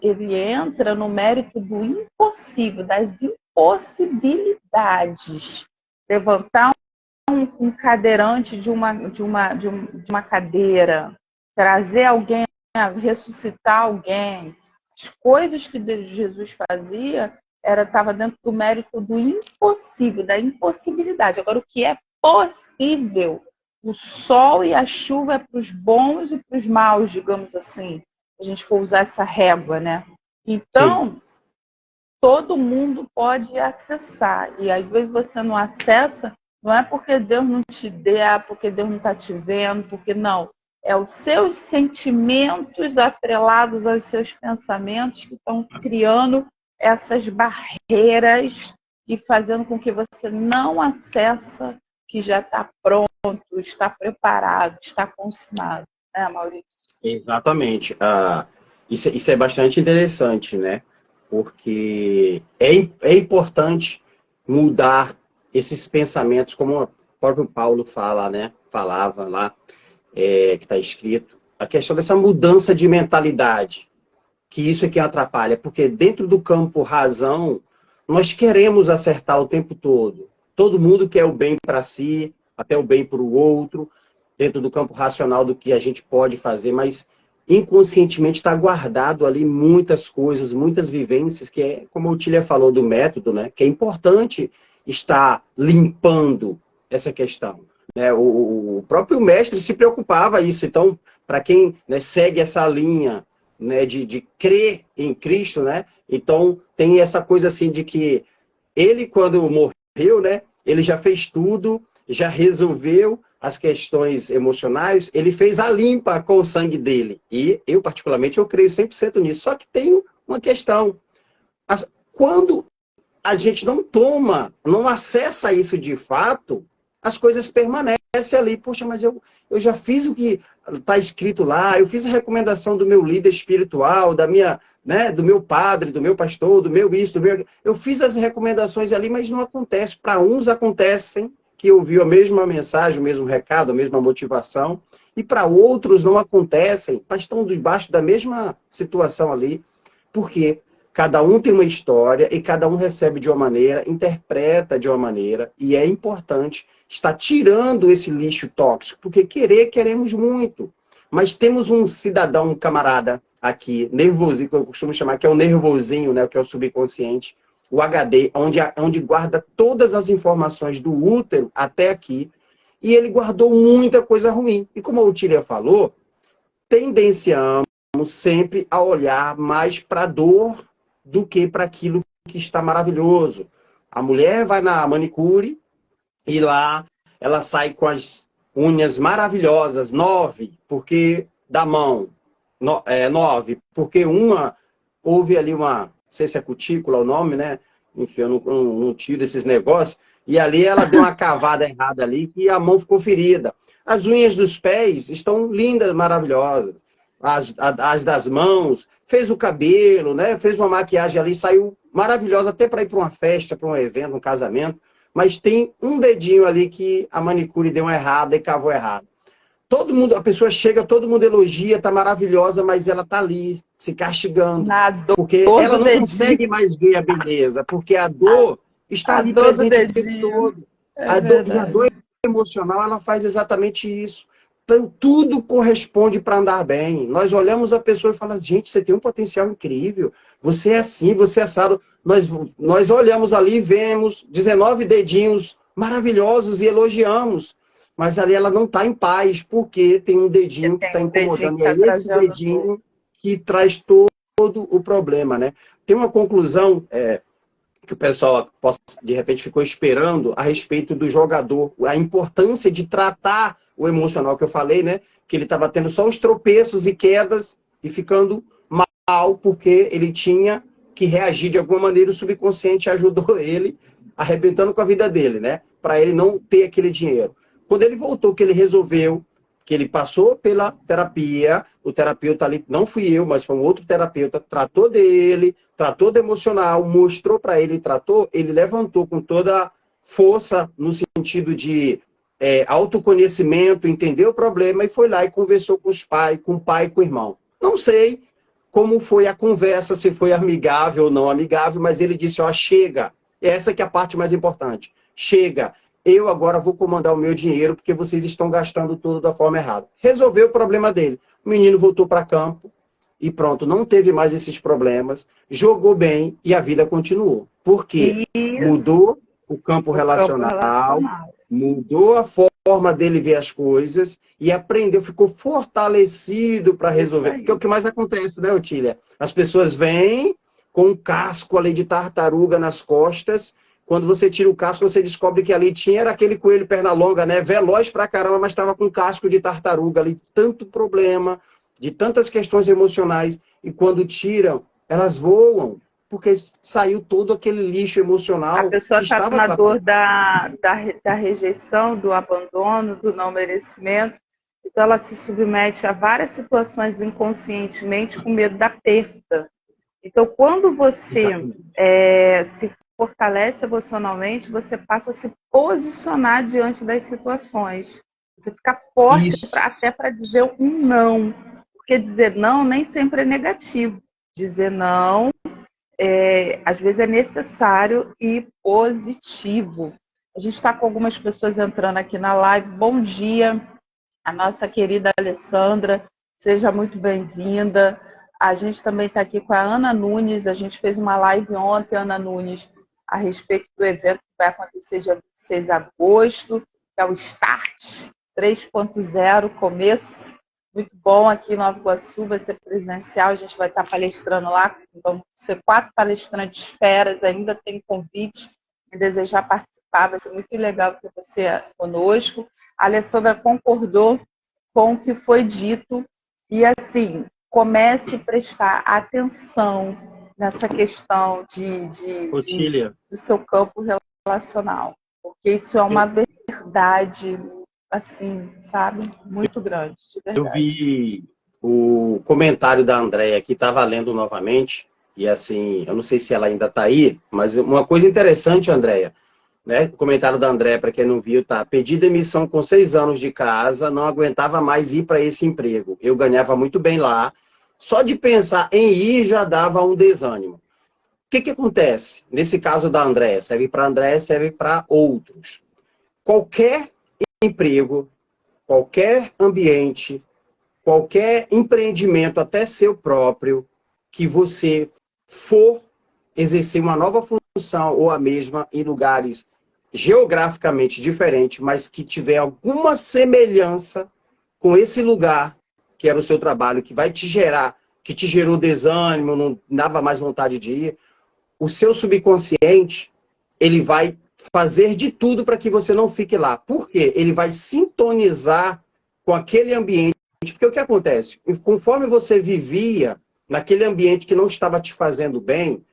ele entra no mérito do impossível, das impossibilidades. Levantar um cadeirante de uma cadeira, trazer alguém, ressuscitar alguém. As coisas que Jesus fazia estava dentro do mérito do impossível, da impossibilidade. Agora, o que é possível, o sol e a chuva é para os bons e para os maus, digamos assim. A gente for usar essa régua, né? Então, sim, todo mundo pode acessar. E às vezes você não acessa, não é porque Deus não te dê, porque Deus não está te vendo, porque não. É os seus sentimentos atrelados aos seus pensamentos que estão criando essas barreiras e fazendo com que você não acessa que já está pronto, está preparado, está consumado. Né, Maurício? Exatamente. Isso é bastante interessante, né? Porque é importante mudar esses pensamentos, como o próprio Paulo fala, né? Falava lá, que está escrito, a questão dessa mudança de mentalidade, que isso é que atrapalha, porque dentro do campo razão, nós queremos acertar o tempo todo. Todo mundo quer o bem para si, até o bem para o outro, dentro do campo racional do que a gente pode fazer, mas inconscientemente está guardado ali muitas coisas, muitas vivências, que é, como o Tília falou do método, né, que é importante estar limpando essa questão. Né? O próprio mestre se preocupava isso. Então, para quem, né, segue essa linha, né, de crer em Cristo, né, então tem essa coisa assim de que ele, quando morreu, né, ele já fez tudo, já resolveu as questões emocionais, ele fez a limpa com o sangue dele. E eu, particularmente, eu creio 100% nisso. Só que tem uma questão. Quando a gente não toma, não acessa isso de fato, as coisas permanecem ali. Poxa, mas eu já fiz o que está escrito lá, eu fiz a recomendação do meu líder espiritual, da minha, né, do meu padre, do meu pastor, do meu isso, do meu... Eu fiz as recomendações ali, mas não acontece. Para uns acontecem, que ouviu a mesma mensagem, o mesmo recado, a mesma motivação, e para outros não acontecem, mas estão debaixo da mesma situação ali, porque cada um tem uma história e cada um recebe de uma maneira, interpreta de uma maneira, e é importante estar tirando esse lixo tóxico, porque queremos muito, mas temos um cidadão, um camarada aqui, nervosinho, que eu costumo chamar, que é o nervosinho, né, que é o subconsciente, o HD, onde guarda todas as informações do útero até aqui, e ele guardou muita coisa ruim. E como a Tília falou, tendenciamos sempre a olhar mais para a dor do que para aquilo que está maravilhoso. A mulher vai na manicure e lá ela sai com as unhas maravilhosas, 9, porque da mão, 9, porque houve ali uma, não sei se é cutícula o nome, né? Enfim, eu não tiro esses negócios. E ali ela deu uma cavada errada ali e a mão ficou ferida. As unhas dos pés estão lindas, maravilhosas. As das mãos, fez o cabelo, né? Fez uma maquiagem ali, saiu maravilhosa até para ir para uma festa, para um evento, um casamento. Mas tem um dedinho ali que a manicure deu uma errada e cavou errado. Todo mundo, a pessoa chega, todo mundo elogia, tá maravilhosa, mas ela tá ali se castigando. Porque ela não consegue mais ver a beleza, porque a dor está ali presente o tempo todo. A dor emocional, ela faz exatamente isso. Então, tudo corresponde para andar bem. Nós olhamos a pessoa e falamos, gente, você tem um potencial incrível. Você é assim, você é assado. Nós olhamos ali e vemos 19 dedinhos maravilhosos e elogiamos. Mas ali ela não está em paz, porque tem um dedinho que está incomodando. E é esse dedinho que traz todo o problema, né? Tem uma conclusão que o pessoal, de repente, ficou esperando a respeito do jogador. A importância de tratar o emocional que eu falei, né? Que ele estava tendo só os tropeços e quedas e ficando mal, porque ele tinha que reagir de alguma maneira. O subconsciente ajudou ele, arrebentando com a vida dele, né? Para ele não ter aquele dinheiro. Quando ele voltou, que ele resolveu, que ele passou pela terapia, o terapeuta ali, não fui eu, mas foi um outro terapeuta, tratou dele, tratou do emocional, mostrou para ele, tratou, ele levantou com toda a força no sentido de autoconhecimento, entendeu o problema e foi lá e conversou com os pais, com o pai e com o irmão. Não sei como foi a conversa, se foi amigável ou não amigável, mas ele disse, ó, chega. Essa que é a parte mais importante. Chega. Eu agora vou comandar o meu dinheiro porque vocês estão gastando tudo da forma errada. Resolveu o problema dele. O menino voltou para campo e pronto, não teve mais esses problemas, jogou bem e a vida continuou. Por quê? Mudou o campo relacional, mudou a forma dele ver as coisas e aprendeu, ficou fortalecido para resolver. Que é o que mais acontece, né, Otília? As pessoas vêm com um casco ali de tartaruga nas costas. Quando você tira o casco, você descobre que ali era aquele coelho perna longa, né? Veloz pra caramba, mas estava com casco de tartaruga ali. Tanto problema, de tantas questões emocionais. E quando tiram, elas voam, porque saiu todo aquele lixo emocional. A pessoa está na dor da rejeição, do abandono, do não merecimento. Então ela se submete a várias situações inconscientemente com medo da perda. Então quando você se fortalece emocionalmente, você passa a se posicionar diante das situações. Você fica forte até para dizer um não. Porque dizer não nem sempre é negativo. Dizer não, às vezes é necessário e positivo. A gente está com algumas pessoas entrando aqui na live. Bom dia, a nossa querida Alessandra. Seja muito bem-vinda. A gente também está aqui com a Ana Nunes. A gente fez uma live ontem, Ana Nunes, a respeito do evento que vai acontecer dia 26 de agosto, que é o Start 3.0, começo. Muito bom aqui em Nova Iguaçu, vai ser presencial, a gente vai estar palestrando lá, vão ser 4 palestrantes feras, ainda tem convite, quem desejar participar, vai ser muito legal ter você conosco. A Alessandra concordou com o que foi dito e, assim, comece a prestar atenção nessa questão do seu campo relacional, porque isso é uma verdade, assim, sabe, muito grande, de verdade. Eu vi o comentário da Andréia que estava lendo novamente, e assim, eu não sei se ela ainda está aí, mas uma coisa interessante, Andréia, né? O comentário da Andréia, para quem não viu, tá: pedi demissão com 6 anos de casa, não aguentava mais ir para esse emprego. Eu ganhava muito bem lá, só de pensar em ir já dava um desânimo. O que acontece? Nesse caso da Andréia, serve para a Andréia, serve para outros. Qualquer emprego, qualquer ambiente, qualquer empreendimento, até seu próprio, que você for exercer uma nova função ou a mesma em lugares geograficamente diferentes, mas que tiver alguma semelhança com esse lugar que era o seu trabalho, que vai te gerar, que te gerou desânimo, não dava mais vontade de ir, o seu subconsciente, ele vai fazer de tudo para que você não fique lá. Por quê? Ele vai sintonizar com aquele ambiente. Porque o que acontece? Conforme você vivia naquele ambiente que não estava te fazendo bem,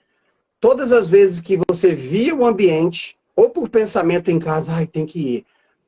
todas as vezes que você via o ambiente, ou por pensamento em casa, ai, tem que ir,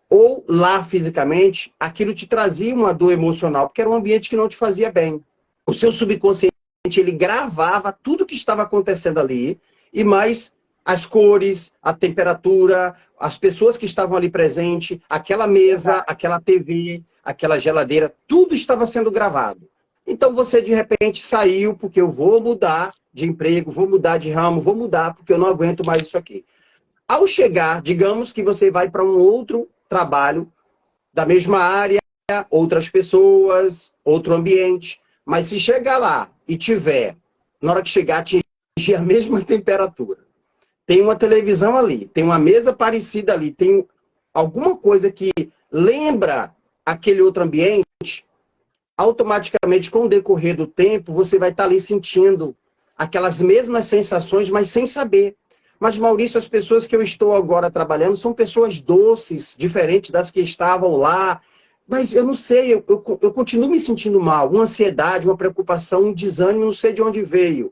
ou lá fisicamente, aquilo te trazia uma dor emocional, porque era um ambiente que não te fazia bem. O seu subconsciente, ele gravava tudo que estava acontecendo ali, e mais as cores, a temperatura, as pessoas que estavam ali presentes, aquela mesa, aquela TV, aquela geladeira, tudo estava sendo gravado. Então você de repente saiu porque eu vou mudar de emprego, vou mudar de ramo, vou mudar porque eu não aguento mais isso aqui. Ao chegar, digamos que você vai para um outro trabalho da mesma área, outras pessoas, outro ambiente, mas se chegar lá e tiver, na hora que chegar, atingir a mesma temperatura, tem uma televisão ali, tem uma mesa parecida ali, tem alguma coisa que lembra aquele outro ambiente, automaticamente, com o decorrer do tempo, você vai estar ali sentindo aquelas mesmas sensações, mas sem saber. Mas, Maurício, as pessoas que eu estou agora trabalhando são pessoas doces, diferentes das que estavam lá. Mas eu não sei, eu continuo me sentindo mal. Uma ansiedade, uma preocupação, um desânimo, não sei de onde veio.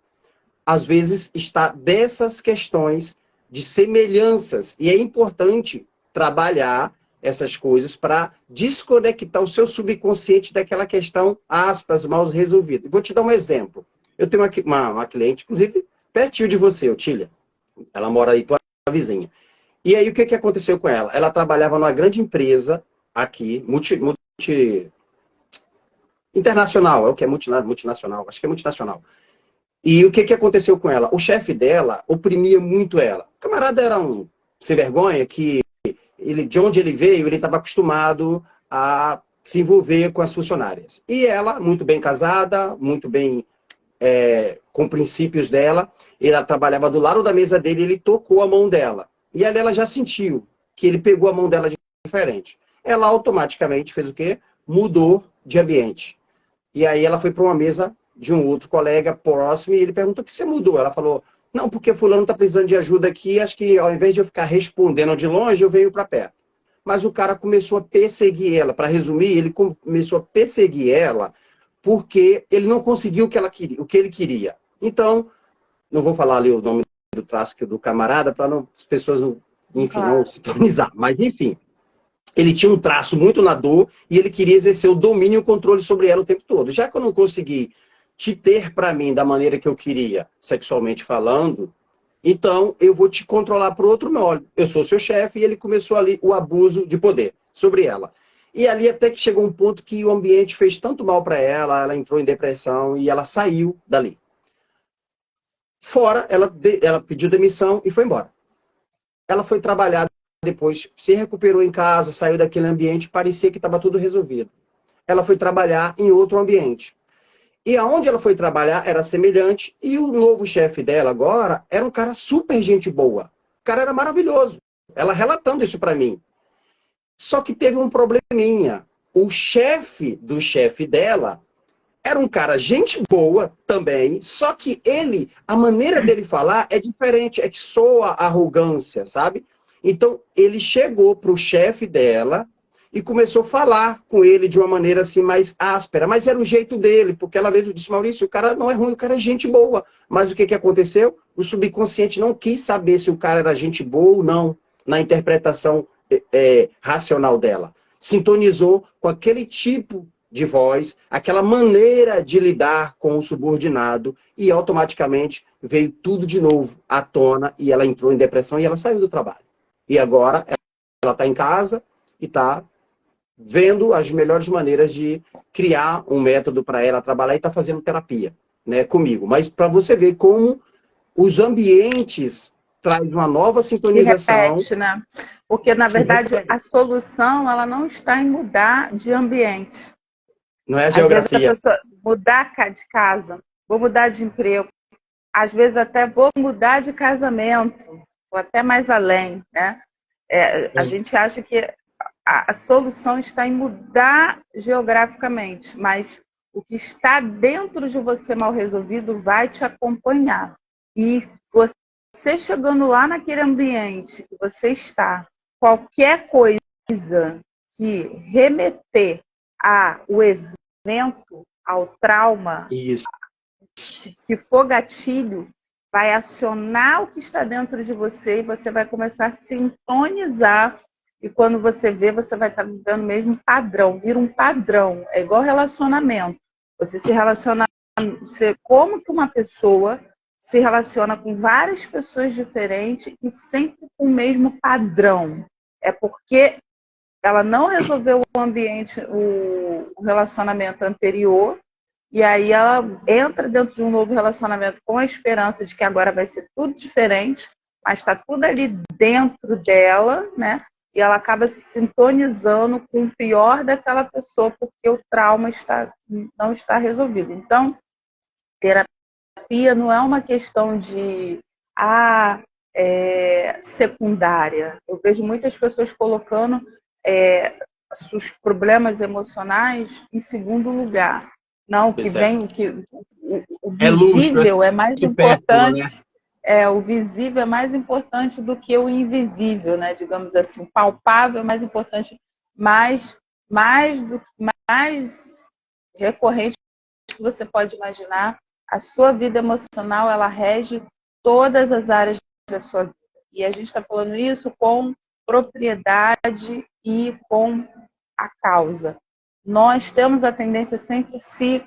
Às vezes está dessas questões de semelhanças. E é importante trabalhar essas coisas para desconectar o seu subconsciente daquela questão, aspas, mal resolvida. Vou te dar um exemplo. Eu tenho uma cliente, inclusive, pertinho de você, Otília. Ela mora aí, tua vizinha. E aí, o que aconteceu com ela? Ela trabalhava numa grande empresa aqui, internacional, é o que é multinacional? Acho que é multinacional. E o que aconteceu com ela? O chefe dela oprimia muito ela. O camarada era um sem vergonha, que de onde ele veio, ele estava acostumado a se envolver com as funcionárias. E ela, muito bem casada, muito bem com princípios dela, ela trabalhava do lado da mesa dele, ele tocou a mão dela. E ali ela já sentiu que ele pegou a mão dela diferente. Ela automaticamente fez o quê? Mudou de ambiente. E aí ela foi para uma mesa de um outro colega próximo e ele perguntou: o que você mudou? Ela falou: não, porque fulano está precisando de ajuda aqui, acho que ao invés de eu ficar respondendo de longe, eu venho para perto. Mas o cara começou a perseguir ela. Para resumir, ele começou a perseguir ela porque ele não conseguiu o que ele queria. Então, não vou falar ali o nome do traço do camarada para as pessoas não sintonizar. Mas, enfim, ele tinha um traço muito na dor e ele queria exercer o domínio e o controle sobre ela o tempo todo. Já que eu não consegui te ter para mim da maneira que eu queria, sexualmente falando, Então, eu vou te controlar por outro modo. Eu sou seu chefe e ele começou ali o abuso de poder sobre ela. E ali até que chegou um ponto que o ambiente fez tanto mal para ela, ela entrou em depressão e ela saiu dali. Fora, ela pediu demissão e foi embora. Ela foi trabalhar depois, se recuperou em casa, saiu daquele ambiente, parecia que estava tudo resolvido. Ela foi trabalhar em outro ambiente. E aonde ela foi trabalhar era semelhante, e o novo chefe dela agora era um cara super gente boa. O cara era maravilhoso. Ela relatando isso para mim. Só que teve um probleminha. O chefe do chefe dela era um cara gente boa também, só que ele, a maneira dele falar é diferente, é que soa arrogância, sabe? Então, ele chegou pro chefe dela e começou a falar com ele de uma maneira assim mais áspera, mas era o jeito dele, porque ela mesmo disse, Maurício, o cara não é ruim, o cara é gente boa. Mas o que aconteceu? O subconsciente não quis saber se o cara era gente boa ou não, na interpretação racional dela. Sintonizou com aquele tipo de voz, aquela maneira de lidar com o subordinado, e automaticamente veio tudo de novo à tona, e ela entrou em depressão e ela saiu do trabalho. E agora ela está em casa e está vendo as melhores maneiras de criar um método para ela trabalhar e está fazendo terapia, né, comigo. Mas para você ver como os ambientes trazem uma nova sintonização. Se repete, né? Porque, na verdade, a solução ela não está em mudar de ambiente. Não é a geografia. Às vezes a pessoa mudar de casa, vou mudar de emprego, às vezes até vou mudar de casamento, ou até mais além, né? A gente acha que a solução está em mudar geograficamente, mas o que está dentro de você mal resolvido vai te acompanhar. E você chegando lá naquele ambiente que você está, qualquer coisa que remeter ao evento, ao trauma, Isso. que for gatilho, vai acionar o que está dentro de você e você vai começar a sintonizar. E quando você vê, você vai estar vivendo o mesmo padrão, vira um padrão. É igual relacionamento. Você se relaciona... Como que uma pessoa se relaciona com várias pessoas diferentes e sempre com o mesmo padrão? É porque ela não resolveu o ambiente, o relacionamento anterior, e aí ela entra dentro de um novo relacionamento com a esperança de que agora vai ser tudo diferente, mas está tudo ali dentro dela, né? E ela acaba se sintonizando com o pior daquela pessoa porque o trauma não está resolvido. Então, terapia não é uma questão de secundária. Eu vejo muitas pessoas colocando os problemas emocionais em segundo lugar. Não, o que vem, o visível é mais importante. O visível é mais importante do que o invisível, né? Digamos assim, o palpável é mais importante, mais recorrente que você pode imaginar. A sua vida emocional, ela rege todas as áreas da sua vida. E a gente está falando isso com propriedade e com a causa. Nós temos a tendência sempre se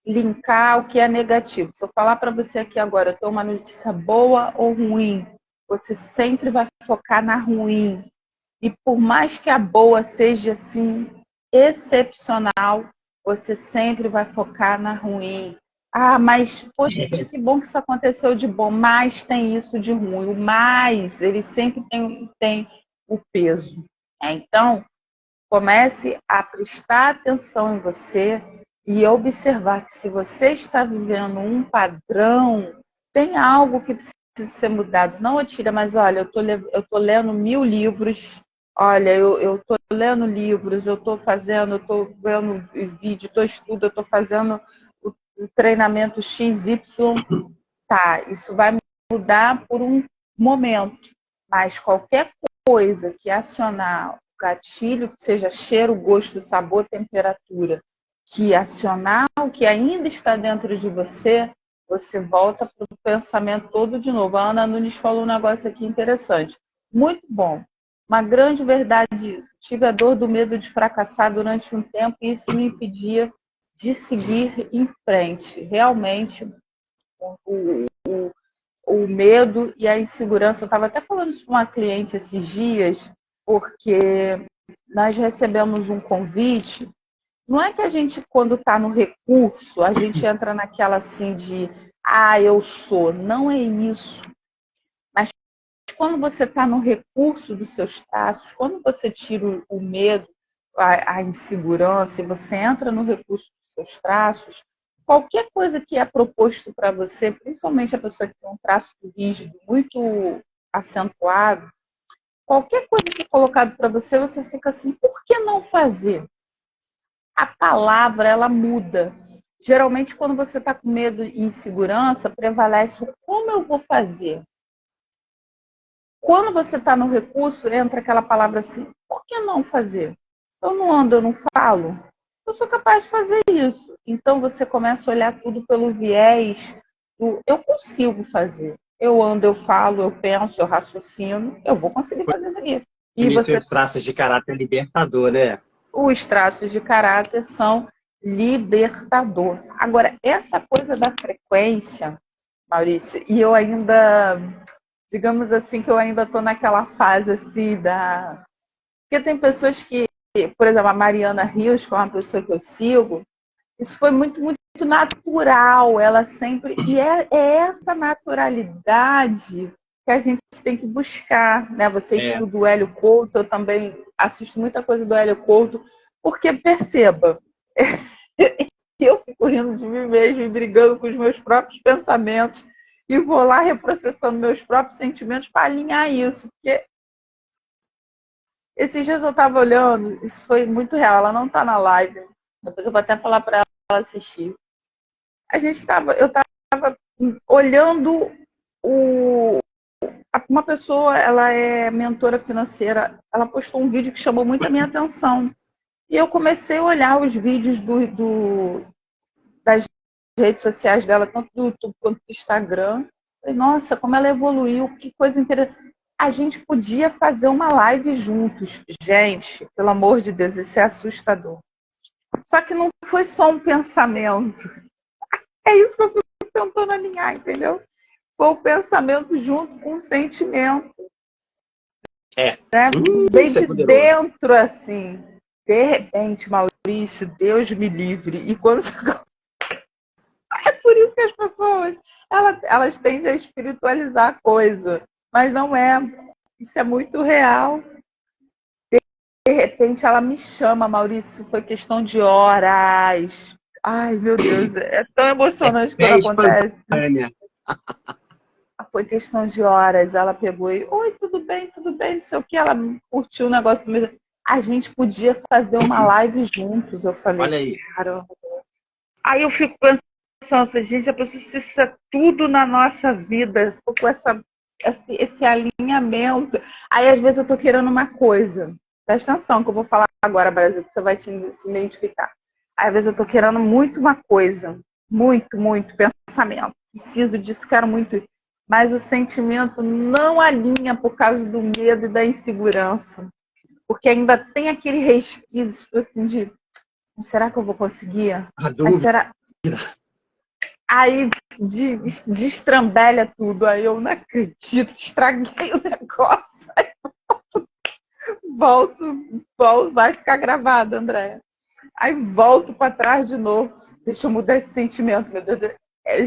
linkar ao que é negativo. Se eu falar para você aqui agora, eu tenho uma notícia boa ou ruim, você sempre vai focar na ruim. E por mais que a boa seja assim excepcional, você sempre vai focar na ruim. Mas poxa, que bom que isso aconteceu de bom, mas tem isso de ruim. O mais, ele sempre tem o peso. Então, comece a prestar atenção em você e observar que se você está vivendo um padrão, tem algo que precisa ser mudado. Não atira, mas olha, eu tô lendo 1000 livros, olha, eu tô lendo livros, eu tô vendo vídeo, tô estudando, eu tô fazendo o treinamento XY. Tá, isso vai mudar por um momento, mas qualquer coisa que acionar gatilho, que seja cheiro, gosto, sabor, temperatura, que acionar o que ainda está dentro de você, você volta para o pensamento todo de novo. A Ana Nunes falou um negócio aqui interessante. Muito bom. Uma grande verdade isso. Tive a dor do medo de fracassar durante um tempo e isso me impedia de seguir em frente. Realmente, o medo e a insegurança. Eu estava até falando isso para uma cliente esses dias, porque nós recebemos um convite. Não é que a gente, quando está no recurso, a gente entra naquela assim de eu sou. Não é isso. Mas quando você está no recurso dos seus traços, quando você tira o medo, a insegurança, e você entra no recurso dos seus traços, qualquer coisa que é proposto para você, principalmente a pessoa que tem um traço rígido, muito acentuado, qualquer coisa que é colocado para você, você fica assim, por que não fazer? A palavra, ela muda. Geralmente, quando você está com medo e insegurança, prevalece o como eu vou fazer. Quando você está no recurso, entra aquela palavra assim, por que não fazer? Eu não ando, eu não falo. Eu sou capaz de fazer isso. Então, você começa a olhar tudo pelo viés do eu consigo fazer. Eu ando, eu falo, eu penso, eu raciocino, eu vou conseguir fazer isso aqui. E você... Os traços de caráter libertador, né? Os traços de caráter são libertador. Agora, essa coisa da frequência, Maurício, e eu ainda, digamos assim, que eu ainda estou naquela fase assim da... Porque tem pessoas que, por exemplo, a Mariana Rios, que é uma pessoa que eu sigo, isso foi muito, muito natural, ela sempre... E é essa naturalidade que a gente tem que buscar, né? Você estuda o Hélio Couto, eu também assisto muita coisa do Hélio Couto, porque, perceba, eu fico rindo de mim mesmo e brigando com os meus próprios pensamentos e vou lá reprocessando meus próprios sentimentos para alinhar isso, porque esses dias eu estava olhando, isso foi muito real, ela não está na live, depois eu vou até falar para ela assistir. Eu estava olhando uma pessoa, ela é mentora financeira, ela postou um vídeo que chamou muito a minha atenção. E eu comecei a olhar os vídeos das redes sociais dela, tanto do YouTube quanto do Instagram. Falei, nossa, como ela evoluiu, que coisa interessante. A gente podia fazer uma live juntos. Gente, pelo amor de Deus, isso é assustador. Só que não foi só um pensamento. É isso que eu fui tentando alinhar, entendeu? Foi o pensamento junto com o sentimento. Né? Veio de dentro, assim. De repente, Maurício, Deus me livre. E quando é por isso que as pessoas elas tendem a espiritualizar a coisa. Mas não é. Isso é muito real. De repente, ela me chama, Maurício. Foi questão de horas. Ai, meu Deus. É tão emocionante quando acontece. Foi questão de horas. Ela pegou e... Oi, tudo bem, não sei o que. Ela curtiu o negócio do mesmo. A gente podia fazer uma live juntos. Eu falei, olha aí. Caramba. Aí eu fico pensando, gente, a pessoa isso é tudo na nossa vida, com esse alinhamento. Aí às vezes eu tô querendo uma coisa. Presta atenção que eu vou falar agora, Brasil, que você vai se identificar. Aí, às vezes eu tô querendo muito uma coisa. Muito, muito pensamento. Preciso disso, quero muito isso. Mas o sentimento não alinha por causa do medo e da insegurança. Porque ainda tem aquele resquício assim de será que eu vou conseguir? Aí destrambelha tudo. Aí eu não acredito, estraguei o negócio. Aí volto, vai ficar gravado, Andréia. Aí volto para trás de novo. Deixa eu mudar esse sentimento, meu Deus.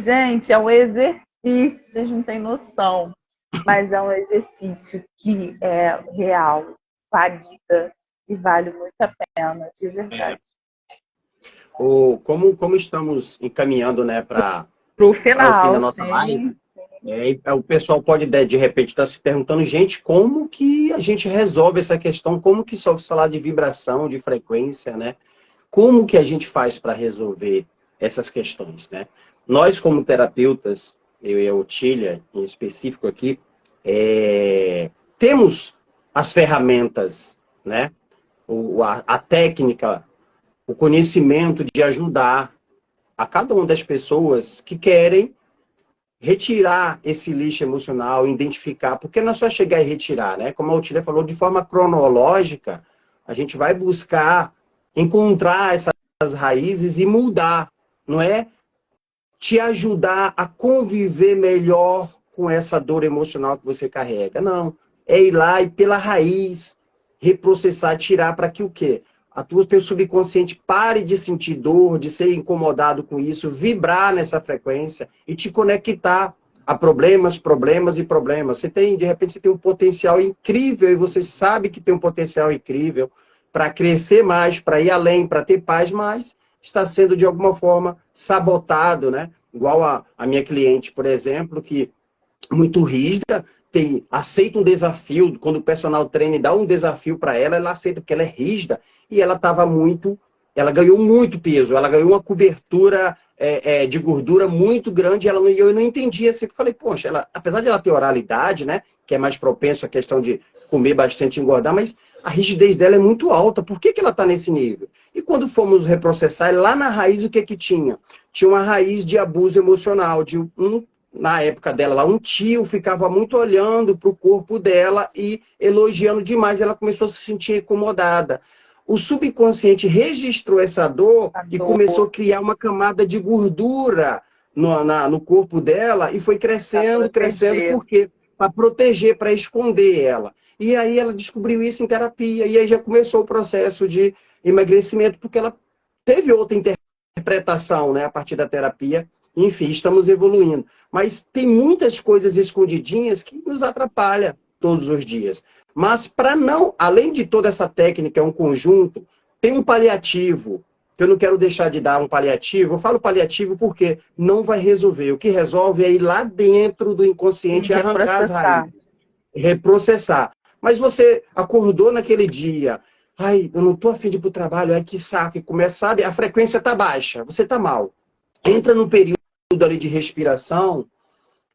Gente, é um exercício, vocês não têm noção. Mas é um exercício que é real, válida e vale muito a pena, de verdade. Como estamos encaminhando, né, para o final da nossa live, o pessoal pode, de repente, estar se perguntando, gente, como que a gente resolve essa questão? Como que só falar de vibração, de frequência, né? Como que a gente faz para resolver essas questões, né? Nós, como terapeutas, eu e a Otília, em específico aqui, temos as ferramentas, né? A técnica, o conhecimento de ajudar a cada uma das pessoas que querem retirar esse lixo emocional, identificar, porque não é só chegar e retirar, né? Como a Otília falou, de forma cronológica, a gente vai buscar encontrar essas raízes e mudar, não é? Te ajudar a conviver melhor com essa dor emocional que você carrega. Não. É ir lá e pela raiz reprocessar, tirar para que o quê? Teu subconsciente pare de sentir dor, de ser incomodado com isso, vibrar nessa frequência e te conectar a problemas, problemas e problemas. De repente, você tem um potencial incrível e você sabe que tem um potencial incrível para crescer mais, para ir além, para ter paz, mas está sendo, de alguma forma, sabotado, né? Igual a minha cliente, por exemplo, que muito rígida, aceita um desafio, quando o personal trainer dá um desafio para ela, ela aceita, porque ela é rígida, e ela ganhou muito peso, ela ganhou uma cobertura de gordura muito grande, eu não entendia, sempre falei, poxa, apesar de ela ter oralidade, né, que é mais propenso à questão de comer bastante e engordar, mas a rigidez dela é muito alta, por que ela está nesse nível? E quando fomos reprocessar, lá na raiz, o que tinha? Tinha uma raiz de abuso emocional, na época dela lá, um tio ficava muito olhando para o corpo dela e elogiando demais, ela começou a se sentir incomodada. O subconsciente registrou essa dor e começou a criar uma camada de gordura no corpo dela e foi crescendo, por quê? Para proteger, para esconder ela. E aí ela descobriu isso em terapia, e aí já começou o processo de emagrecimento, porque ela teve outra interpretação, né, a partir da terapia. Enfim, estamos evoluindo. Mas tem muitas coisas escondidinhas que nos atrapalham todos os dias. Mas para não, além de toda essa técnica, é um conjunto, tem um paliativo, que eu não quero deixar de dar um paliativo. Eu falo paliativo porque não vai resolver. O que resolve é ir lá dentro do inconsciente e arrancar as raízes. Reprocessar. Mas você acordou naquele dia, ai, eu não estou afim de ir para o trabalho, ai, que saco, e começa, sabe, a frequência está baixa, você está mal. Entra no período ali de respiração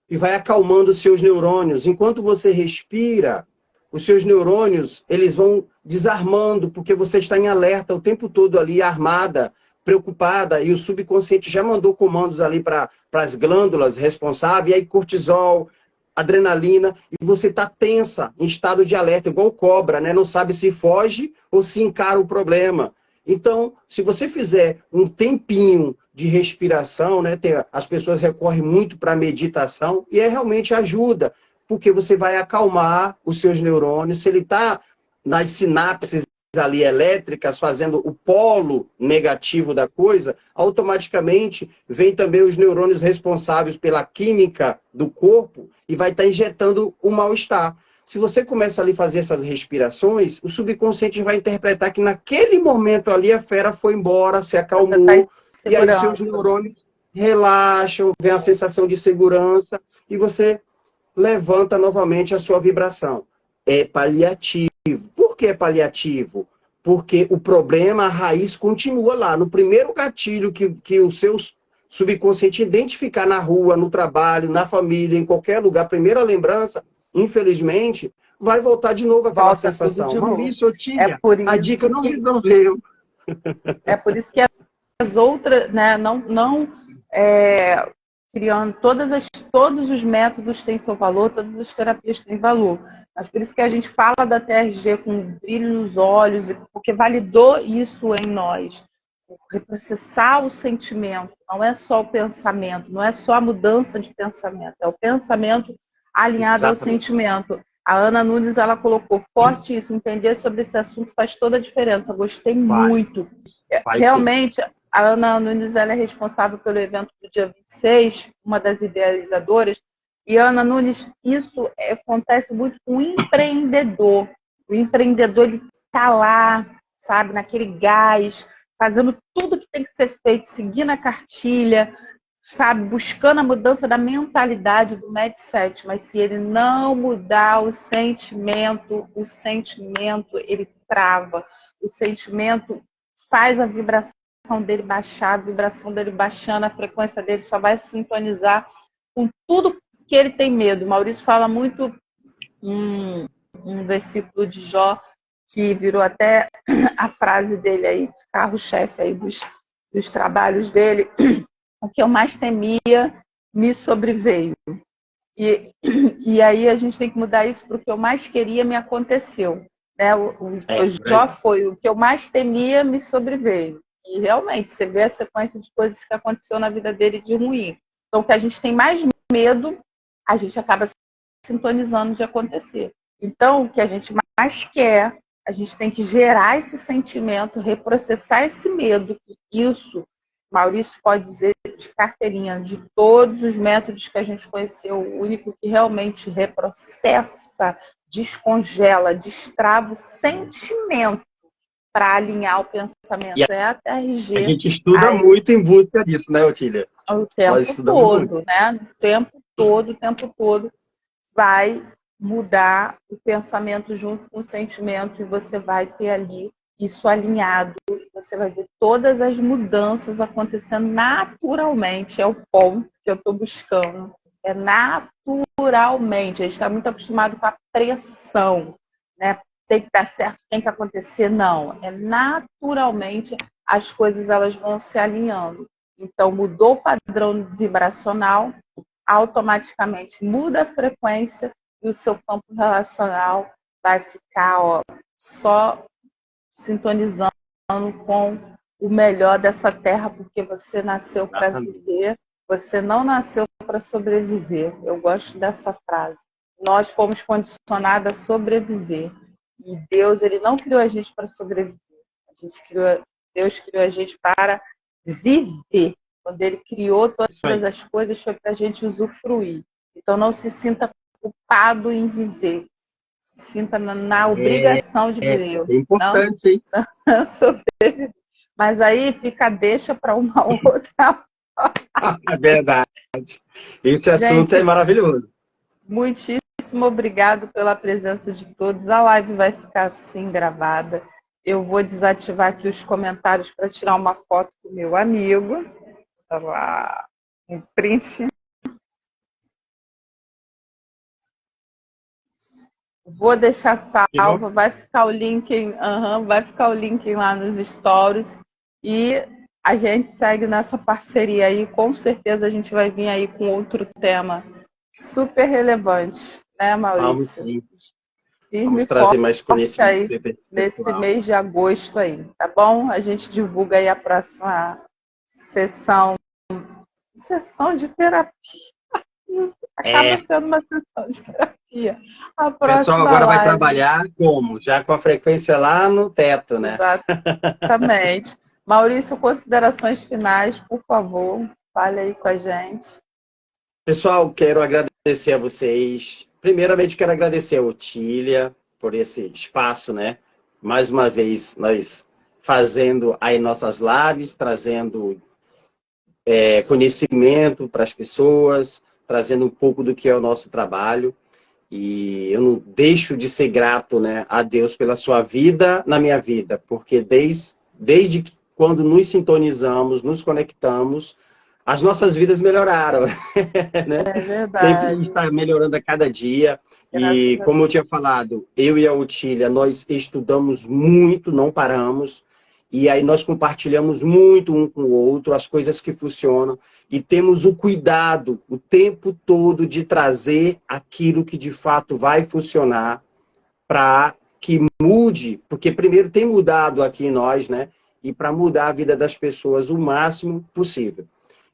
e vai acalmando os seus neurônios. Enquanto você respira, os seus neurônios, eles vão desarmando, porque você está em alerta o tempo todo ali, armada, preocupada, e o subconsciente já mandou comandos ali para as glândulas responsáveis, e aí cortisol, adrenalina, e você está tensa, em estado de alerta, igual cobra, né? Não sabe se foge ou se encara o problema. Então, se você fizer um tempinho de respiração, né, as pessoas recorrem muito para a meditação, e realmente ajuda, porque você vai acalmar os seus neurônios. Se ele está nas sinapses ali elétricas, fazendo o polo negativo da coisa, automaticamente vem também os neurônios responsáveis pela química do corpo e vai estar injetando o mal-estar. Se você começa ali a fazer essas respirações, o subconsciente vai interpretar que naquele momento ali a fera foi embora, se acalmou, e aí seus neurônios relaxam, vem a sensação de segurança e você levanta novamente a sua vibração. É paliativo. Por que é paliativo? Porque o problema, a raiz continua lá. No primeiro gatilho que o seu subconsciente identificar na rua, no trabalho, na família, em qualquer lugar, a primeira lembrança, infelizmente, vai voltar de novo aquela sensação. Maurício, eu tinha, a dica não resolveu. É por isso que as outras, né, criando todos os métodos têm seu valor, todas as terapias têm valor. Mas por isso que a gente fala da TRG com brilho nos olhos, porque validou isso em nós. Reprocessar o sentimento, não é só o pensamento, não é só a mudança de pensamento, é o pensamento alinhado ao sentimento. A Ana Nunes, ela colocou forte isso, entender sobre esse assunto faz toda a diferença. Gostei muito. Realmente, a Ana Nunes, ela é responsável pelo evento do dia 26, uma das idealizadoras. E, Ana Nunes, isso acontece muito com o empreendedor. O empreendedor, ele está lá, sabe, naquele gás, fazendo tudo que tem que ser feito, seguindo a cartilha, sabe, buscando a mudança da mentalidade, do mindset, mas se ele não mudar o sentimento ele trava, o sentimento faz a vibração dele baixar, a vibração dele baixando, a frequência dele só vai se sintonizar com tudo que ele tem medo. O Maurício fala muito um versículo de Jó, que virou até a frase dele aí, de carro-chefe aí dos trabalhos dele. O que eu mais temia me sobreveio. E aí a gente tem que mudar isso para o que eu mais queria me aconteceu. Né? O Jó foi o que eu mais temia me sobreveio. E realmente, você vê a sequência de coisas que aconteceu na vida dele de ruim. Então, o que a gente tem mais medo a gente acaba sintonizando de acontecer. Então, o que a gente mais quer, a gente tem que gerar esse sentimento, reprocessar esse medo, que isso, Maurício pode dizer de carteirinha, de todos os métodos que a gente conheceu, o único que realmente reprocessa, descongela, destrava o sentimento para alinhar o pensamento é a TRG. A gente estuda muito em busca disso, né, Otília? O tempo todo, né? O tempo todo vai mudar o pensamento junto com o sentimento e você vai ter ali isso alinhado. Você vai ver todas as mudanças acontecendo naturalmente. É o ponto que eu estou buscando. É naturalmente. A gente está muito acostumado com a pressão, né? Tem que dar certo, tem que acontecer. Não. É naturalmente as coisas elas vão se alinhando. Então, mudou o padrão vibracional, automaticamente muda a frequência e o seu campo relacional vai ficar só sintonizando com o melhor dessa terra, porque você nasceu para viver, você não nasceu para sobreviver. Eu gosto dessa frase. Nós fomos condicionados a sobreviver. E Deus, ele não criou a gente para sobreviver. Deus criou a gente para viver. Quando ele criou todas as coisas, foi para a gente usufruir. Então, não se sinta culpado em viver. Se sinta na obrigação de viver. É importante, hein? Não sobreviver. Mas aí fica deixa para uma outra. É verdade. Esse assunto é maravilhoso. Muitíssimo obrigado pela presença de todos. A live vai ficar assim gravada. Eu vou desativar aqui os comentários para tirar uma foto com o meu amigo. Tá lá, um print. Vou deixar salvo, vai ficar o link, vai ficar o link lá nos stories e a gente segue nessa parceria aí. Com certeza a gente vai vir aí com outro tema super relevante, né, Maurício? Vamos trazer mais conhecimento aí nesse mês de agosto aí, tá bom? A gente divulga aí a próxima sessão de terapia. Acaba sendo uma sessão de terapia. A próxima o pessoal agora live vai trabalhar como? Já com a frequência lá no teto, né? Exatamente. Maurício, considerações finais, por favor. Fale aí com a gente. Pessoal, quero agradecer a vocês. Primeiramente, quero agradecer a Otília por esse espaço, né? Mais uma vez, nós fazendo aí nossas lives, trazendo conhecimento para as pessoas, trazendo um pouco do que é o nosso trabalho. E eu não deixo de ser grato, né, a Deus pela sua vida na minha vida, porque desde quando nos sintonizamos, nos conectamos, as nossas vidas melhoraram. Né? É verdade. Sempre está melhorando a cada dia. E como eu tinha falado, eu e a Otília, nós estudamos muito, não paramos. E aí nós compartilhamos muito um com o outro, as coisas que funcionam. E temos o cuidado o tempo todo de trazer aquilo que de fato vai funcionar para que mude, porque primeiro tem mudado aqui em nós, né? E para mudar a vida das pessoas o máximo possível.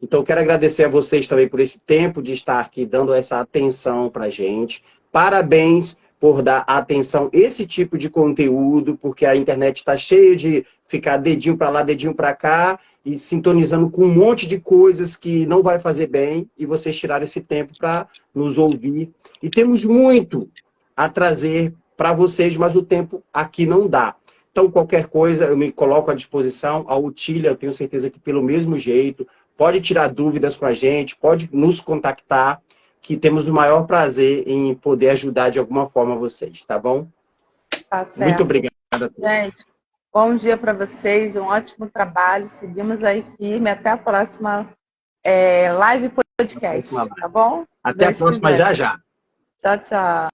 Então, quero agradecer a vocês também por esse tempo de estar aqui dando essa atenção para a gente. Parabéns por dar atenção a esse tipo de conteúdo, porque a internet está cheia de ficar dedinho para lá, dedinho para cá, e sintonizando com um monte de coisas que não vai fazer bem, e vocês tiraram esse tempo para nos ouvir. E temos muito a trazer para vocês, mas o tempo aqui não dá. Então, qualquer coisa, eu me coloco à disposição. A Otília, eu tenho certeza que pelo mesmo jeito, pode tirar dúvidas com a gente, pode nos contactar, que temos o maior prazer em poder ajudar de alguma forma vocês, tá bom? Tá certo. Muito obrigado. Gente, bom dia para vocês, um ótimo trabalho, seguimos aí firme, até a próxima live podcast, tá bom? Até a próxima, já. Tchau, tchau.